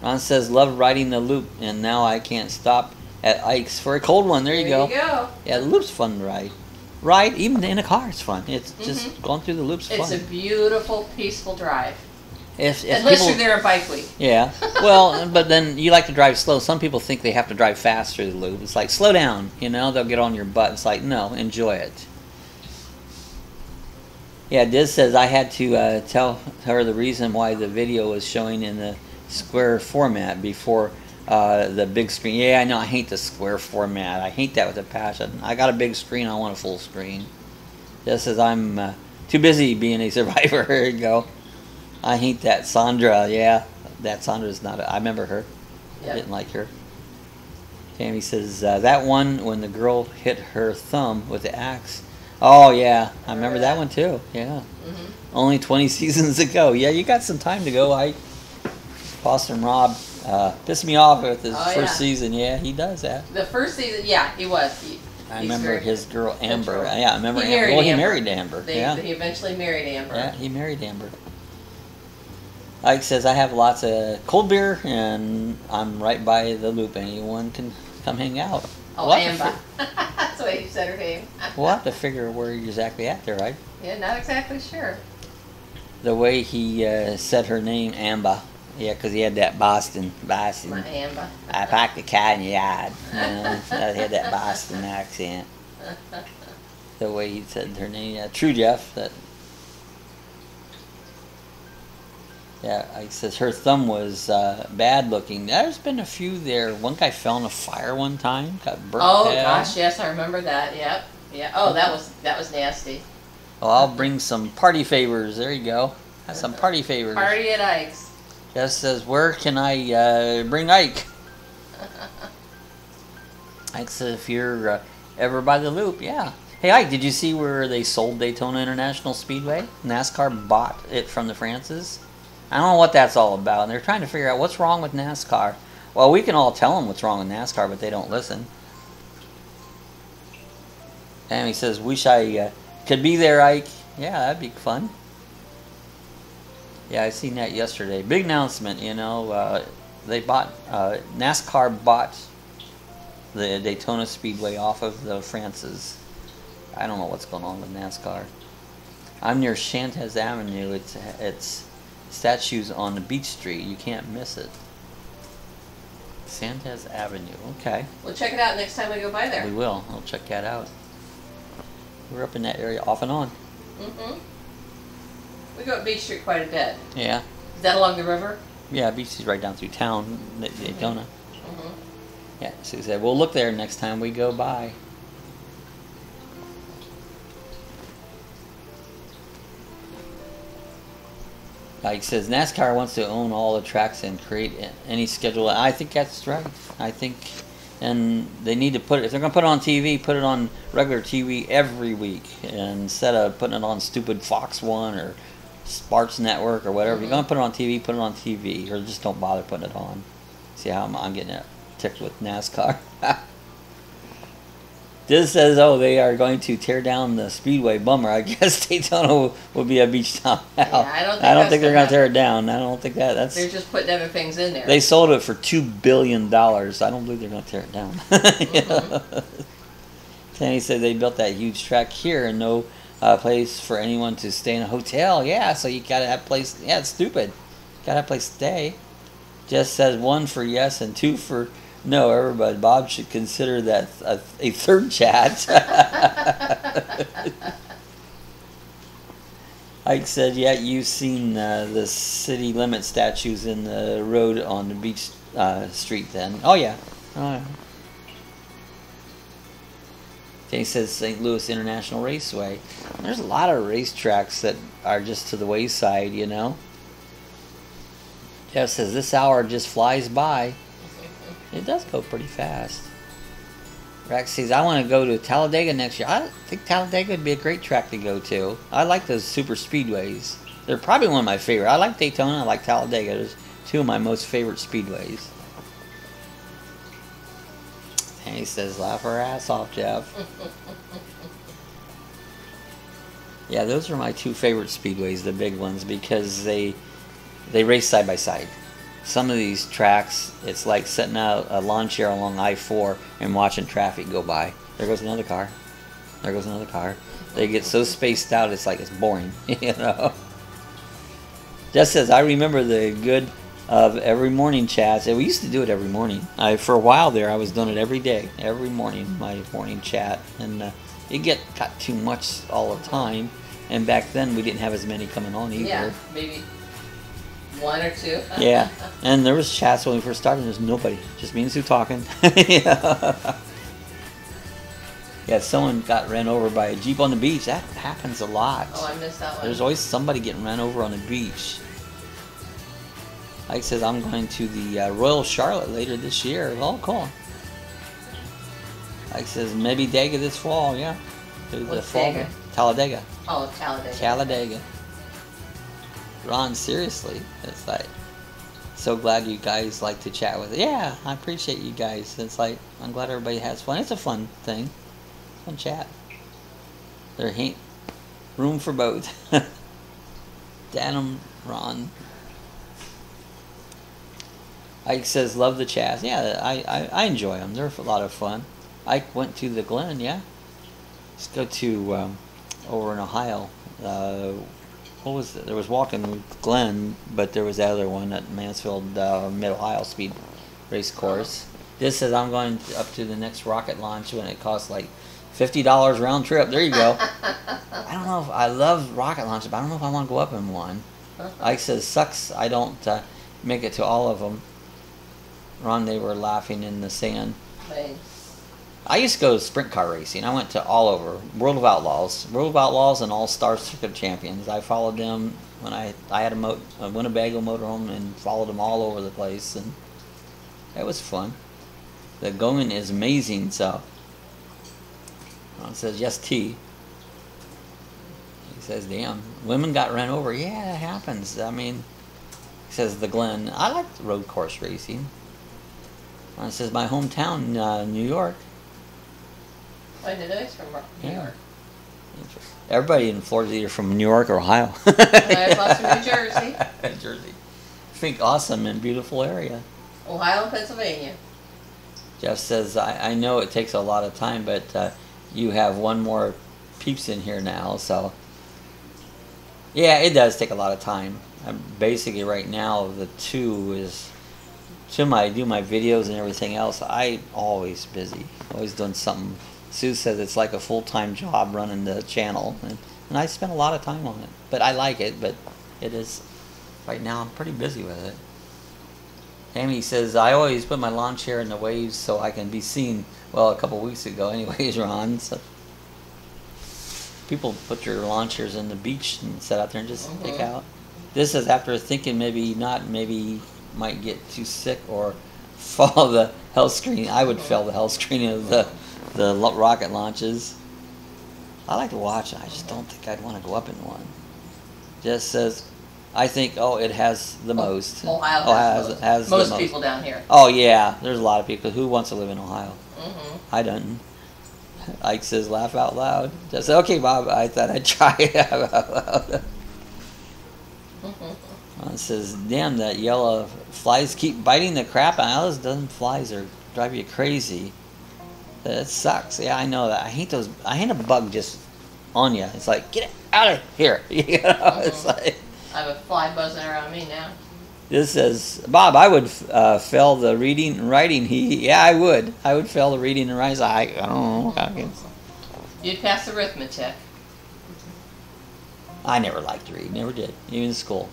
Ron says, love riding the loop, and now I can't stop at Ike's for a cold one. There you go. Yeah, the loop's fun to ride. Even in a car, it's fun. It's just going through the loop's fun. It's a beautiful, peaceful drive. If Unless you're there a bike week. Yeah. Well, but then you like to drive slow. Some people think they have to drive fast through the loop. It's like, slow down. You know, they'll get on your butt. It's like, no, enjoy it. Yeah, Diz says I had to tell her the reason why the video was showing in the square format before the big screen. Yeah, I know. I hate the square format. I hate that with a passion. I got a big screen. I want a full screen. Diz says I'm too busy being a survivor. Here you go. I hate that Sandra. Yeah, that Sandra's not. I remember her. Yep. I didn't like her. Tammy says that one when the girl hit her thumb with the axe. Oh yeah, I remember that one too. Yeah, only 20 seasons ago. Yeah, you got some time to go. Boston Rob pissed me off with his first season. Yeah, he does that. The first season, yeah, he was. I remember his girl Amber. Control. Yeah, I remember Amber. Well, he married Amber. He eventually married Amber. Yeah, he married Amber. Ike says, I have lots of cold beer, and I'm right by the loop. Anyone can come hang out. Oh, Amber. That's the way you said her name. We'll have to figure where you're exactly at there, right? Yeah, not exactly sure. The way he said her name, Amber. Yeah, because he had that Boston. My Amber. I packed the cat in the yard. You know, he had that Boston accent. The way he said her name. Yeah, true, Jeff. Yeah, he says her thumb was bad looking. There's been a few there. One guy fell in a fire one time, got burnt. Oh gosh, yes, I remember that. Yep, yeah. Oh, that was nasty. Well, I'll bring some party favors. There you go. Have some party favors. Party at Ike's. Jeff says, where can I bring Ike? Ike says, if you're ever by the loop, yeah. Hey Ike, did you see where they sold Daytona International Speedway? NASCAR bought it from the Francis. I don't know what that's all about. And they're trying to figure out what's wrong with NASCAR. Well, we can all tell them what's wrong with NASCAR, but they don't listen. And he says, wish I could be there, Ike. Yeah, that'd be fun. Yeah, I seen that yesterday. Big announcement, you know. They bought, NASCAR bought the Daytona Speedway off of the Francis. I don't know what's going on with NASCAR. I'm near Shantez Avenue. It's statues on the Beach Street. You can't miss it. Shantez Avenue. Okay. We'll check it out next time we go by there. We will. I'll check that out. We're up in that area off and on. We go up Beach Street quite a bit. Yeah. Is that along the river? Yeah, Beach Street's right down through town, Daytona. Yeah, so he said, we'll look there next time we go by. Like says, NASCAR wants to own all the tracks and create any schedule. I think that's right. I think, and they need to put it, if they're going to put it on TV, put it on regular TV every week instead of putting it on stupid Fox 1 or Sparks Network or whatever. If you're going to put it on TV, put it on TV, or just don't bother putting it on. See how I'm getting ticked with NASCAR. This says, oh, they are going to tear down the Speedway. Bummer. I guess Daytona will be a beach town now. Yeah, I don't think they're going to tear it down. I don't think that's... They're just putting other things in there. They sold it for $2 billion. I don't believe they're going to tear it down. Tanny said they built that huge track here and no place for anyone to stay in a hotel. Yeah, so you got to have a place... Yeah, it's stupid. Got to have a place to stay. Just says 1 for yes and 2 for... No, everybody. Bob should consider that a third chat. Ike said, yeah, you've seen the city limit statues in the road on the Beach Street then. Oh, yeah. Oh, yeah. He says St. Louis International Raceway. There's a lot of racetracks that are just to the wayside, you know. Jeff says, this hour just flies by. It does go pretty fast. Rex says, I want to go to Talladega next year. I think Talladega would be a great track to go to. I like those super speedways. They're probably one of my favorite. I like Daytona. I like Talladega. There's two of my most favorite speedways. And he says, laugh her ass off, Jeff. Yeah, those are my two favorite speedways, the big ones, because they race side by side. Some of these tracks, it's like setting out a lawn chair along I-4 and watching traffic go by. There goes another car. There goes another car. They get so spaced out, it's like it's boring, you know. Jeff says, I remember the good of every morning chats. And we used to do it every morning. For a while there, I was doing it every day, every morning, my morning chat. And it got too much all the time. And back then, we didn't have as many coming on either. Yeah, maybe one or two. Yeah, and there was chats when we first started. There's nobody, just me and Sue talking. Yeah. Yeah, someone got ran over by a Jeep on the beach. That happens a lot. Oh, I missed that one. There's always somebody getting ran over on the beach. Ike says, I'm going to the Royal Charlotte later this year. Oh, cool. Ike says, maybe Dega this fall. Yeah. What's Dega? Talladega. Oh, Talladega. Talladega. Ron, seriously. It's like, so glad you guys like to chat with it. Yeah, I appreciate you guys. It's like, I'm glad everybody has fun. It's a fun thing. Fun chat. There ain't room for both. Danum, Ron. Ike says, love the chats. Yeah, I enjoy them. They're a lot of fun. Ike went to the Glen, yeah? Let's go to over in Ohio. What was it? There was Walking with Glen, but there was the other one at Mansfield Mid-Ohio Speed Race Course. This says, I'm going up to the next rocket launch when it costs like $50 round trip. There you go. I don't know if I love rocket launches, but I don't know if I want to go up in one. Ike says, sucks I don't make it to all of them. Ron, they were laughing in the sand. Right. I used to go to sprint car racing. I went to all over. World of Outlaws and All-Star Circuit Champions. I followed them when I had a Winnebago motorhome and followed them all over the place. And it was fun. The going is amazing, so. Ron says, yes, T. He says, damn, women got run over. Yeah, it happens. I mean, he says, the Glen. I like road course racing. Ron says, my hometown, New York. I did it from New York. Everybody in Florida is either from New York or Ohio. I was from New Jersey. Jersey. I think awesome and beautiful area. Ohio and Pennsylvania. Jeff says, I know it takes a lot of time, but you have one more peeps in here now, so. Yeah, it does take a lot of time. Basically right now, the two is, I do my videos and everything else, I'm always busy, always doing something. Sue says it's like a full-time job running the channel, and I spend a lot of time on it. But I like it, but it is, right now I'm pretty busy with it. Amy says, I always put my lawn chair in the waves so I can be seen. Well, a couple weeks ago anyways, Ron. So people put your lawn chairs in the beach and sit out there and just pick out. This is after thinking maybe might get too sick or fall the health screen. I would fail the health screening of the rocket launches. I like to watch it. I just don't think I'd want to go up in one. Just says, I think, it has the most. Ohio has the most people down here. Oh, yeah. There's a lot of people. Who wants to live in Ohio? I don't. Ike says, laugh out loud. Just say, okay, Bob, I thought I'd try it out loud. It says, damn, that yellow flies keep biting the crap out of those dozen flies or drive you crazy. That sucks. Yeah, I know that. I hate those. I hate a bug just on you. It's like, get it out of here. You know, it's like. I have a fly buzzing around me now. This says, Bob, I would fail the reading and writing. Yeah, I would. I would fail the reading and writing. I don't know. You'd pass arithmetic. I never liked to read. Never did. Even in school.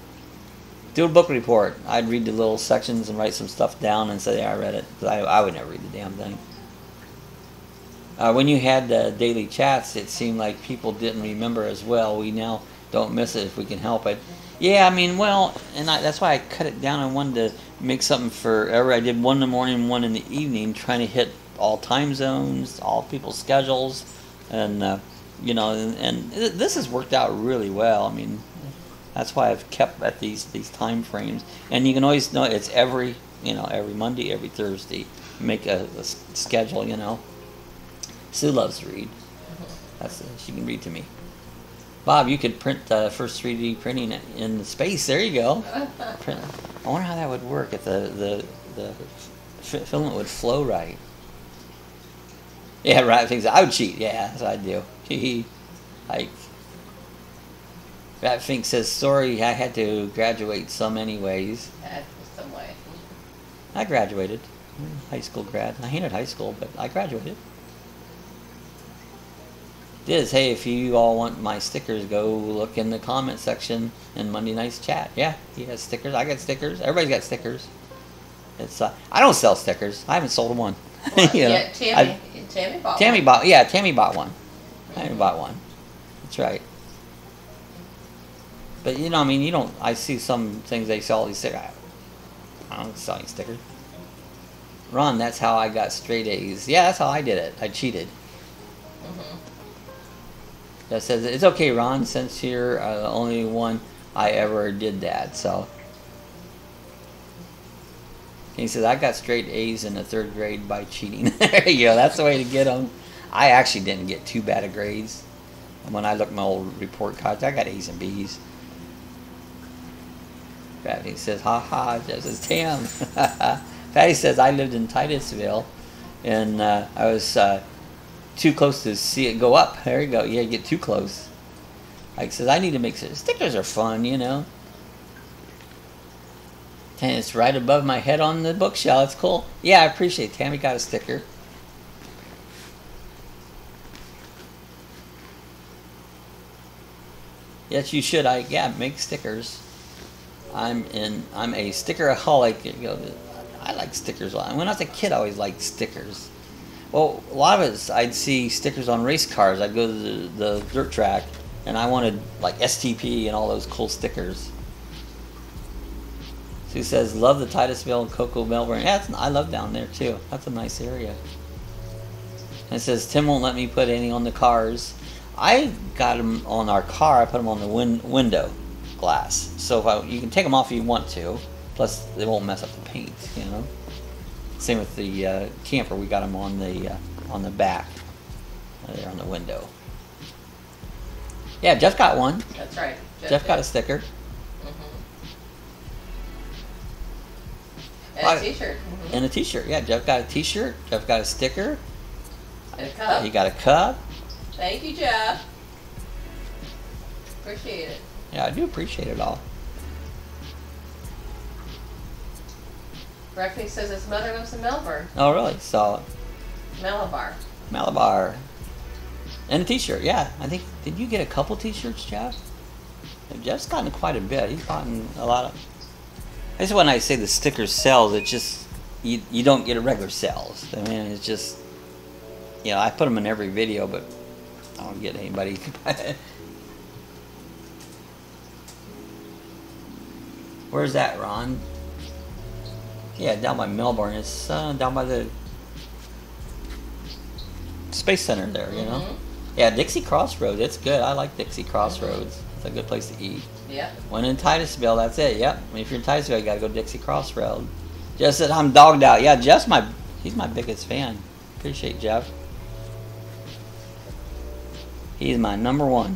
Do a book report. I'd read the little sections and write some stuff down and say, yeah, I read it. I would never read the damn thing. When you had daily chats, it seemed like people didn't remember as well. We now don't miss it if we can help it. Yeah, I mean, well, and that's why I cut it down. I wanted to make something forever. I did one in the morning, one in the evening, trying to hit all time zones, all people's schedules, and you know, and this has worked out really well. I mean, that's why I've kept at these time frames, and you can always know it's every Monday, every Thursday. Make a schedule, you know. Sue loves to read. She can read to me. Bob, you could print first 3D printing in space. There you go. Print. I wonder how that would work if the filament would flow right. Yeah, right. Things I would cheat. Yeah, that's what I'd do. Like, Rat Fink says, sorry, I had to graduate some anyways. Some way. I graduated. High school grad. I hated high school, but I graduated. Diz, hey, if you all want my stickers, go look in the comment section in Monday night's chat. Yeah, he has stickers. I got stickers. Everybody's got stickers. It's I don't sell stickers. I haven't sold one. Well, yeah, Tammy bought one. Tammy bought one. Tammy bought one. That's right. But you know, I mean, you don't. I see some things they sell these stickers. I don't sell any stickers. Ron, that's how I got straight A's. Yeah, that's how I did it. I cheated. That says it's okay, Ron, since you're the only one I ever did that. So he says I got straight A's in the 3rd grade by cheating. There you go. That's the way to get them. I actually didn't get too bad of grades. And when I looked at my old report cards, I got A's and B's. Fatty says, ha ha, just as Tam. Fatty says I lived in Titusville, and I was too close to see it go up. There you go. Yeah, you get too close. Like says, I need to make stickers are fun, you know. And it's right above my head on the bookshelf. It's cool. Yeah, I appreciate it. Tammy got a sticker. Yes, you should. Make stickers. I'm a sticker-aholic. You know, I like stickers. When I was a kid, I always liked stickers. Well, a lot of it, I'd see stickers on race cars. I'd go to the dirt track, and I wanted like STP and all those cool stickers. Sue says, love the Titusville and Cocoa Melbourne. Yeah, I love down there too. That's a nice area. And it says, Tim won't let me put any on the cars. I got them on our car. I put them on the window glass. So you can take them off if you want to. Plus, they won't mess up the paint, you know. Same with the camper. We got them on the back, there on the window. Yeah, Jeff got one. That's right. Jeff got a sticker. And a t-shirt. And a t-shirt. Yeah, Jeff got a t-shirt. Jeff got a sticker. And a cup. He got a cup. Thank you, Jeff. Appreciate it. Yeah, I do appreciate it all. Breakfast says his mother lives in Melbourne. Oh, really? So. Malabar. And a t-shirt, yeah. I think, did you get a couple t-shirts, Jeff? Jeff's gotten quite a bit. He's gotten a lot of. That's when I say the sticker sells, it just, you don't get a regular sales. I mean, it's just, you know, I put them in every video, but I don't get anybody. Where's that, Ron? Yeah, down by Melbourne. It's down by the Space Center there, you know? Yeah, Dixie Crossroads. It's good. I like Dixie Crossroads. It's a good place to eat. Yeah. When in Titusville, that's it. Yep. I mean, if you're in Titusville, you gotta go Dixie Crossroad. Jeff said I'm dogged out. Yeah, Jeff's he's my biggest fan. Appreciate Jeff. He's my #1.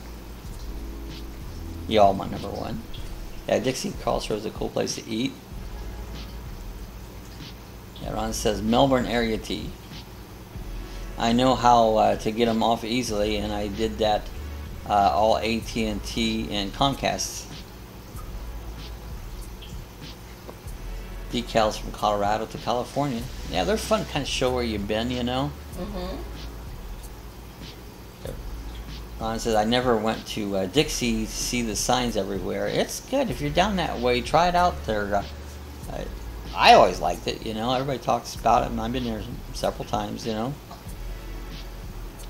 Y'all my #1. Yeah, Dixie Crossroads is a cool place to eat. Yeah, Ron says Melbourne area tea. I know how to get them off easily, and I did that all AT&T and Comcast decals from Colorado to California. Yeah, they're fun to kind of show where you've been, you know. Ron says I never went to Dixie to see the signs everywhere. It's good if you're down that way. Try it out there. I always liked it, you know. Everybody talks about it, and I've been there several times, you know.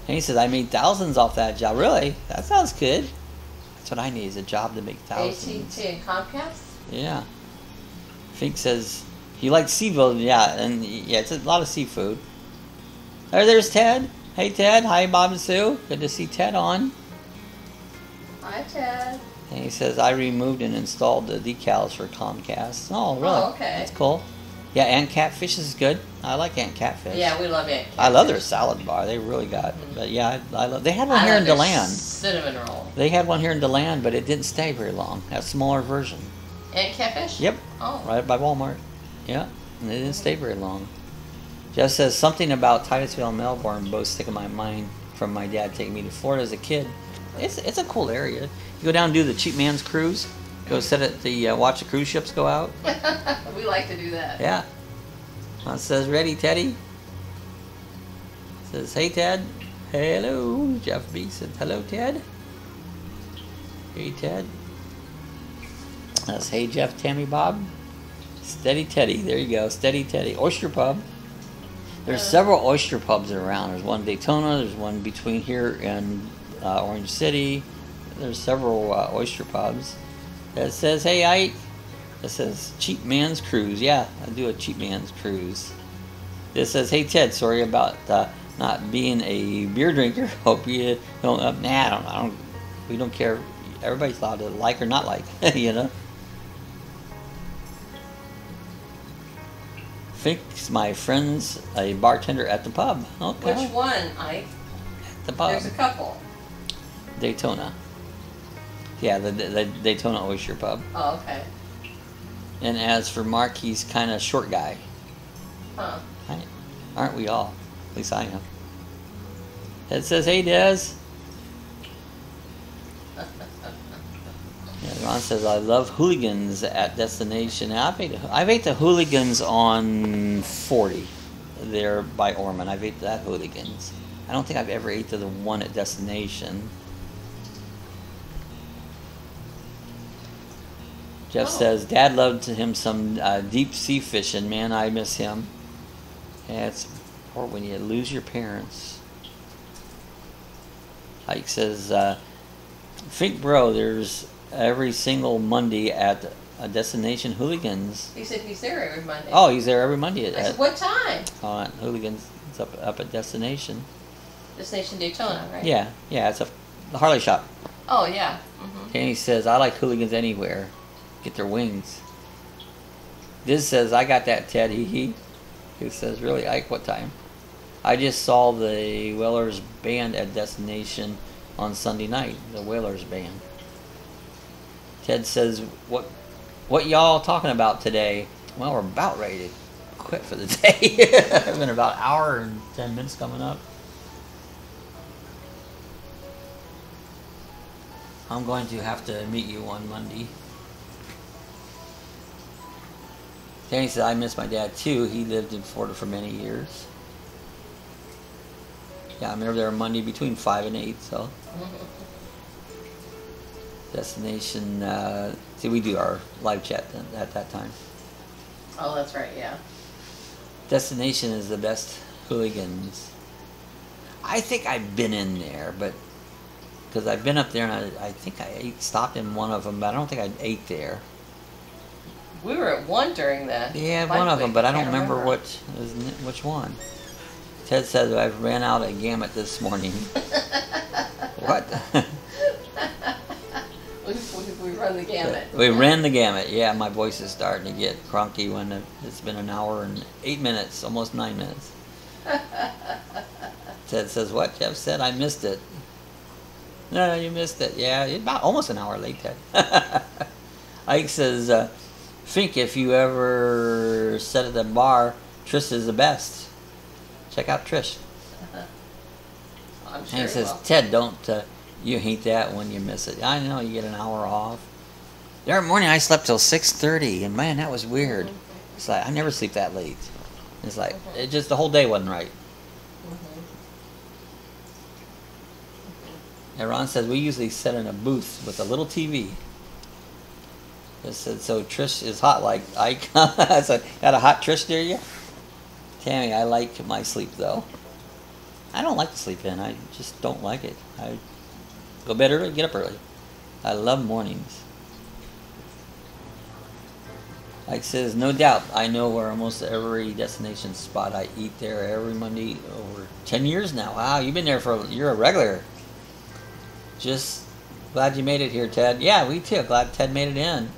And he says, I made thousands off that job. Really? That sounds good. That's what I need, is a job to make thousands. AT&T and Comcast? Yeah. Fink says, he likes seafood. Yeah, and yeah, it's a lot of seafood. There's Ted. Hey, Ted. Hi, Bob and Sue. Good to see Ted on. Hi, Ted. And he says, I removed and installed the decals for Comcast. Oh, really? Oh, okay. That's cool. Yeah, Ant Catfish is good. I like Ant Catfish. Yeah, we love it. I love their salad bar. They really got. But yeah, I love. They had one here in their DeLand. Cinnamon roll. They had one here in DeLand, but it didn't stay very long. A smaller version. And catfish? Yep. Oh. Right by Walmart. Yeah, and it didn't stay very long. Jeff says something about Titusville and Melbourne both stick in my mind from my dad taking me to Florida as a kid. It's a cool area. You go down and do the cheap man's cruise. Go sit at the watch the cruise ships go out. We like to do that. Yeah. It says ready, Teddy. It says hey, Ted. Hello. Jeff B said hello, Ted. Hey, Ted. That's hey, Jeff, Tammy, Bob. Steady Teddy. There you go. Steady Teddy. Oyster Pub. There's several oyster pubs around. There's one in Daytona. There's one between here and Orange City. There's several oyster pubs. That says, hey, Ike. It says cheap man's cruise. Yeah, I do a cheap man's cruise. This says, hey, Ted. Sorry about not being a beer drinker. Hope you don't. I don't. We don't care. Everybody's allowed to like or not like. You know. Thinks my friend's a bartender at the pub. Okay. Which one, Ike? At the pub. There's a couple. Daytona. Yeah, the Daytona Oyster Pub. Oh, okay. And as for Mark, he's kind of short guy. Huh. Right? Aren't we all? At least I am. It says, hey, Des. Yeah, Ron says, I love Hooligans at Destination. I've ate the Hooligans on 40 there by Orman. I've ate that Hooligans. I don't think I've ever ate the one at Destination. Jeff says, Dad loved him some deep sea fishing. Man, I miss him. Yeah, it's important when you lose your parents. Ike says, think, bro, there's every single Monday at a Destination Hooligans. He said he's there every Monday. Oh, he's there every Monday. I said, what time? Hooligans. It's up at Destination. Destination Daytona, right? Yeah, it's the Harley shop. Oh, yeah. Mm-hmm. And he says, I like Hooligans anywhere. Get their wings. This says, I got that, Ted. He says, really, Ike, what time? I just saw the Whalers band at Destination on Sunday night. The Whalers band. Ted says, what y'all talking about today? Well, we're about ready to quit for the day. It's been about an hour and 10 minutes coming up. I'm going to have to meet you on Monday. Danny said, I miss my dad too. He lived in Florida for many years. Yeah, I remember there on Monday between 5 and 8, so. Destination, see, we do our live chat at that time. Oh, that's right, yeah. Destination is the best Hooligans. I think I've been in there, but because I've been up there and I think I stopped in one of them, but I don't think I ate there. We were at one during the... Yeah, one of them, but I don't remember which one. Ted says I ran out of gamut this morning. What? We run the gamut. We ran the gamut. Yeah, my voice is starting to get cronky when it's been an hour and 8 minutes, almost 9 minutes. Ted says, what? Jeff said, I missed it. No, you missed it. Yeah, about almost an hour late, Ted. Ike says, Fink, if you ever sit at the bar, Trish is the best. Check out Trish. I'm sure and he says, will. Ted, don't you hate that when you miss it. I know, you get an hour off. The other morning I slept till 6:30, and man, that was weird. It's like, I never sleep that late. It's like, it just, the whole day wasn't right. And Ron says, we usually sit in a booth with a little TV. It said, so Trish is hot like Ike. I said, got a hot Trish near you? Tammy, I like my sleep though. I don't like to sleep in. I just don't like it. I go to bed early, get up early. I love mornings. Like says, no doubt, I know where almost every destination spot. I eat there every Monday over 10 years now. Wow, you've been there you're a regular. Just glad you made it here, Ted. Yeah, we too. Glad Ted made it in.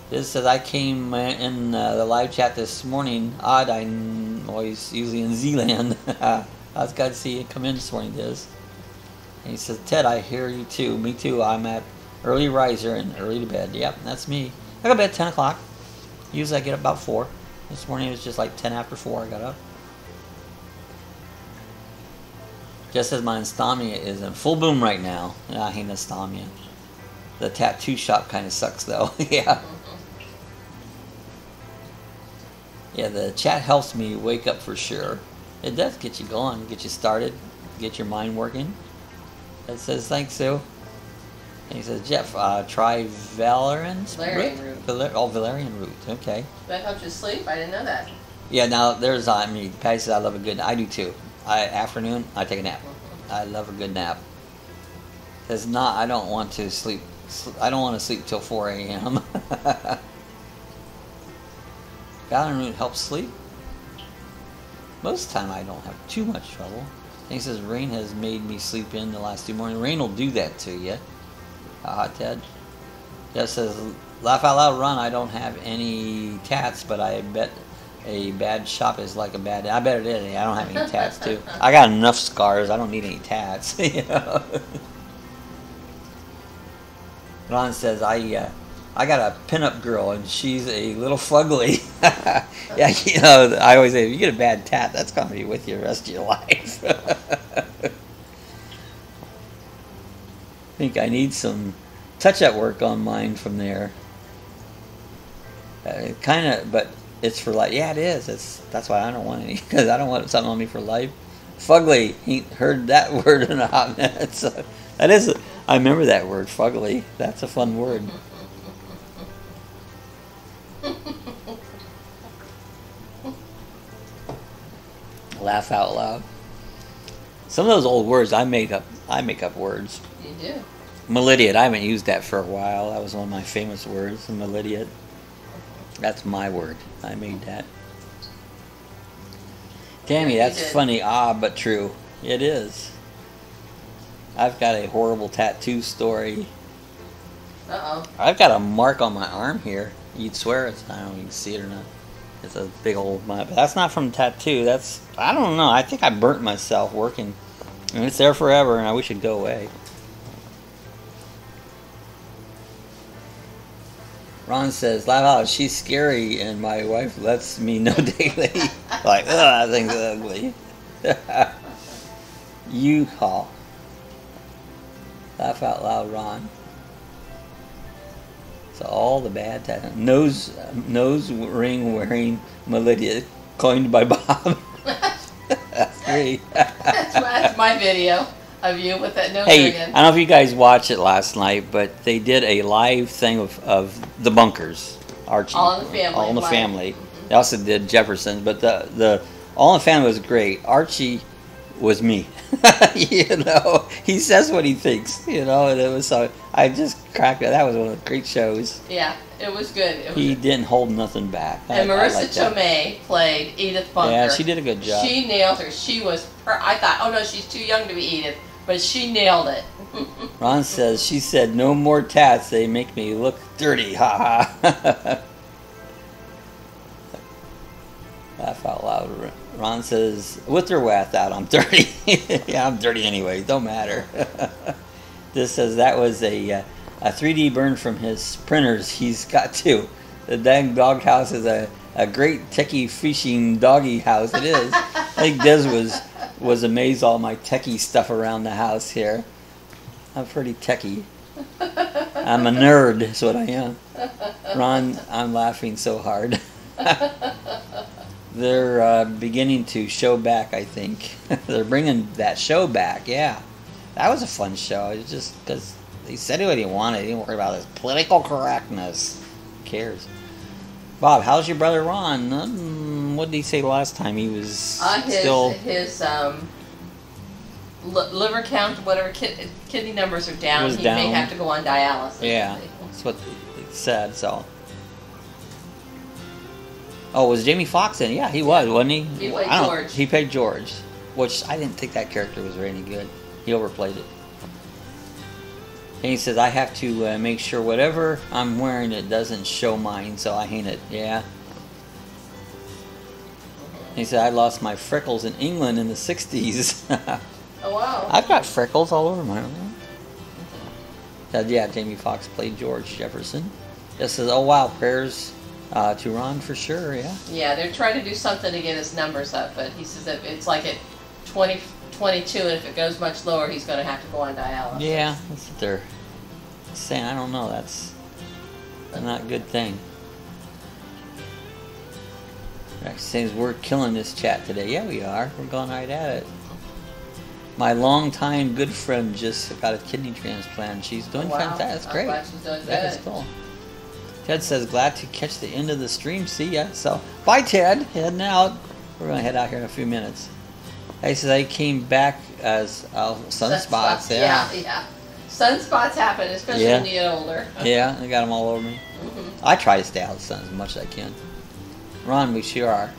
This says, I came in the live chat this morning. Odd, I'm always usually in Zealand. I was glad to see you come in this morning, Diz. And he says, Ted, I hear you too. Me too. I'm at early riser and early to bed. Yep, that's me. I go to bed at 10 o'clock. Usually I get up about 4. This morning it was just like 10 after 4 I got up. Just as my insomnia is in full boom right now. I hate insomnia. The tattoo shop kind of sucks though. Yeah. Yeah, the chat helps me wake up for sure. It does get you going, get you started, get your mind working. It says, thanks, Sue. And he says, Jeff, try Valerian root. Valerian root, okay. That helps you sleep? I didn't know that. Yeah, now there's, Patty says I love a good, I do too. Afternoon, I take a nap. I love a good nap. Says, I don't want to sleep, I don't want to sleep till 4 a.m. Valerian root helps sleep. Most of the time I don't have too much trouble. And he says, rain has made me sleep in the last 2 mornings. Rain will do that to you. Ted. Jeff says, laugh out loud, Ron. I don't have any tats, but I bet a bad shop is like a bad. I bet it is. I don't have any tats too. I got enough scars. I don't need any tats. You know? Ron says, I got a pinup girl and she's a little fugly. Yeah, you know, I always say if you get a bad tat, that's gonna be with you the rest of your life. I think I need some touch-up work on mine from there. Kind of, but it's for life. Yeah, it is. That's why I don't want any, because I don't want something on me for life. Fugly. Ain't heard that word in a hot minute. So that is. I remember that word, fugly. That's a fun word. Laugh out loud. Some of those old words I make up words. You do. Malidiot, I haven't used that for a while. That was one of my famous words, malidiot. That's my word. I made that. Tammy, that's funny, but true. It is. I've got a horrible tattoo story. Uh-oh. I've got a mark on my arm here. You'd swear it's, I don't know if you can see it or not. It's a big old mark. But that's not from tattoo. That's, I don't know. I think I burnt myself working. And it's there forever, and I wish it'd go away. Ron says, laugh out, she's scary, and my wife lets me know daily. Like, that thing's ugly. You call. Laugh out loud, Ron. So all the bad nose ring wearing Malidia, coined by Bob. That's great. That's my video of you with that nose ring. ring. I don't know if you guys watched it last night, but they did a live thing of the Bunkers. Archie. All in the Family. All in the Family. They also did Jefferson, but the All in the Family was great. Archie was me. You know, he says what he thinks. You know, and it was so I just cracked it. That was one of the great shows. Yeah, it was good. He didn't hold nothing back. And Marissa Tomei played Edith Bunker. Yeah, she did a good job. She nailed her. She was. I thought, oh no, she's too young to be Edith, but she nailed it. Ron says she said no more tats. They make me look dirty. Ha ha. Laugh out loud. Ron says, with or without, I'm dirty. Yeah, I'm dirty anyway. Don't matter. This says that was a 3D burn from his printers. He's got two. The dang dog house is a great techie fishing doggy house. It is. I think Des was amazed all my techie stuff around the house here. I'm pretty techie. I'm a nerd, is what I am. Ron, I'm laughing so hard. They're beginning to show back, I think. They're bringing that show back, yeah. That was a fun show. It's just because they said what he wanted. He didn't worry about his political correctness. Who cares? Bob, how's your brother Ron? What did he say last time? He was still... His liver count, whatever, kidney numbers are down. He may have to go on dialysis. Yeah, that's what he said, so... Oh, was Jamie Foxx in? Yeah, he was, wasn't he? He played George. He played George, which I didn't think that character was any good. He overplayed it. And he says, I have to make sure whatever I'm wearing, it doesn't show mine, so I hate it. Yeah. He said, I lost my freckles in England in the 60s. Oh, wow. I've got freckles all over my arm. Yeah, Jamie Foxx played George Jefferson. Just says, oh, wow, prayers to Ron for sure, yeah. Yeah, they're trying to do something to get his numbers up, but he says that it's like at 22, and if it goes much lower, he's going to have to go on dialysis. Yeah, that's what they're saying. I don't know. That's not a good thing. Actually says we're killing this chat today. Yeah, we are. We're going right at it. My longtime good friend just got a kidney transplant. She's doing fantastic. That's great. I'm glad she's doing good. That's cool. Ted says, glad to catch the end of the stream. See ya. So, bye, Ted. Heading out. We're going to head out here in a few minutes. He says, I came back as sunspots. Yeah. Sunspots happen, especially when you get older. Yeah, I got them all over me. I try to stay out of the sun as much as I can. Ron, we sure are.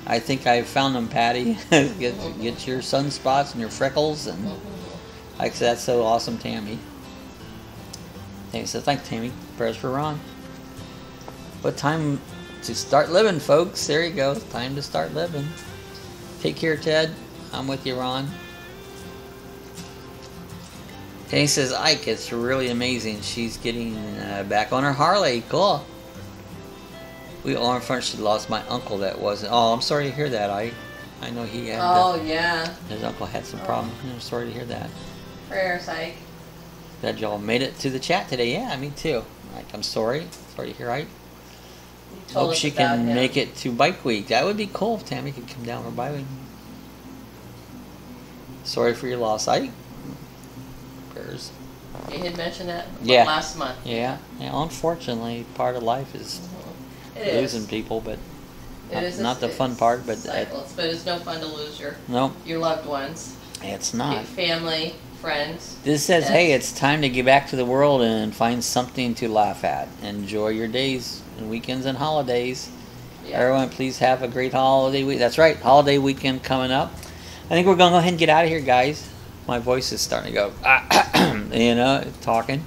I think I found them, Patty. get your sunspots and your freckles. And like I said, that's so awesome, Tammy. He says, thanks, Tammy. Prayers for Ron. But time to start living, folks. There you go. Time to start living. Take care, Ted. I'm with you, Ron. And he says, Ike, it's really amazing. She's getting back on her Harley. Cool. We all unfortunately lost my uncle that wasn't. Oh, I'm sorry to hear that, Ike. I know he had. Oh, yeah. His uncle had some problems. I'm sorry to hear that. Prayers, Ike. Glad y'all made it to the chat today. Yeah, me too. Ike, I'm sorry. Sorry to hear, Ike. Hope she can make it to Bike Week. That would be cool if Tammy could come down for Bike Week. Sorry for your loss, Ike. Prayers. You had mentioned that last month. Yeah. Unfortunately, part of life is losing people, but not the fun part. But it's no fun to lose your loved ones. It's not. Family, friends. This says, hey, it's time to get back to the world and find something to laugh at. Enjoy your days and weekends and holidays. Yeah. Everyone, please have a great holiday week. That's right, holiday weekend coming up. I think we're going to go ahead and get out of here, guys. My voice is starting to go, talking.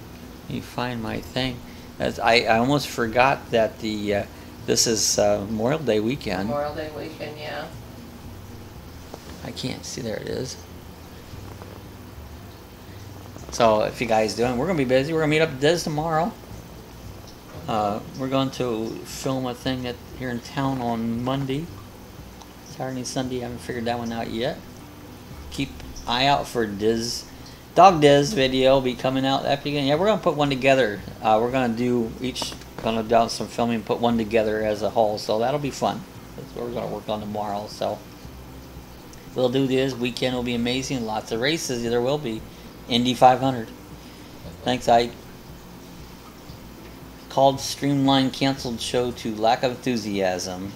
Let me find my thing. I almost forgot that this is Memorial Day weekend. Memorial Day weekend, yeah. I can't see. There it is. So if you guys doing, we're going to be busy. We're going to meet up at Des tomorrow. We're going to film a thing here in town on Monday. Saturday and Sunday. I haven't figured that one out yet. Keep eye out for Dawg video be coming out that weekend. Yeah, we're going to put one together. We're going to do some filming and put one together as a whole. So that'll be fun. That's what we're going to work on tomorrow. So we'll do this. Weekend will be amazing. Lots of races. There will be. Indy 500. Thanks, Ike. Called Streamline canceled show to lack of enthusiasm.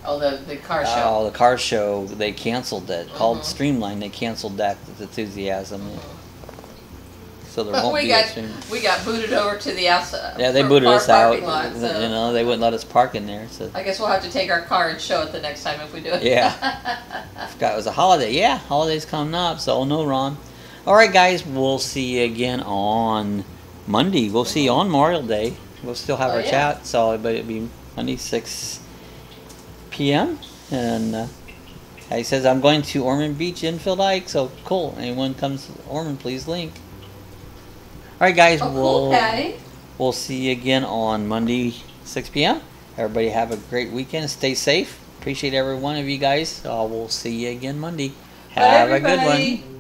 Oh, the car show. Oh, the car show. They canceled it. Called Streamline. They canceled that with enthusiasm. So there won't be a stream. We got booted over to the outside. Yeah, they booted us out. Lot, so. They wouldn't let us park in there. So I guess we'll have to take our car and show it the next time if we do it. Yeah. I forgot it was a holiday. Yeah, holiday's coming up. So no, Ron. All right, guys. We'll see you again on Monday. We'll see you on Memorial Day. We'll still have our chat. So, but it'll be Monday 6 p.m. And he says I'm going to Ormond Beach, Enfield, Ike. So cool. Anyone comes to Ormond, please link. All right, guys, we'll see you again on Monday, 6 p.m. Everybody have a great weekend. Stay safe. Appreciate every one of you guys. We'll see you again Monday. Have a good one.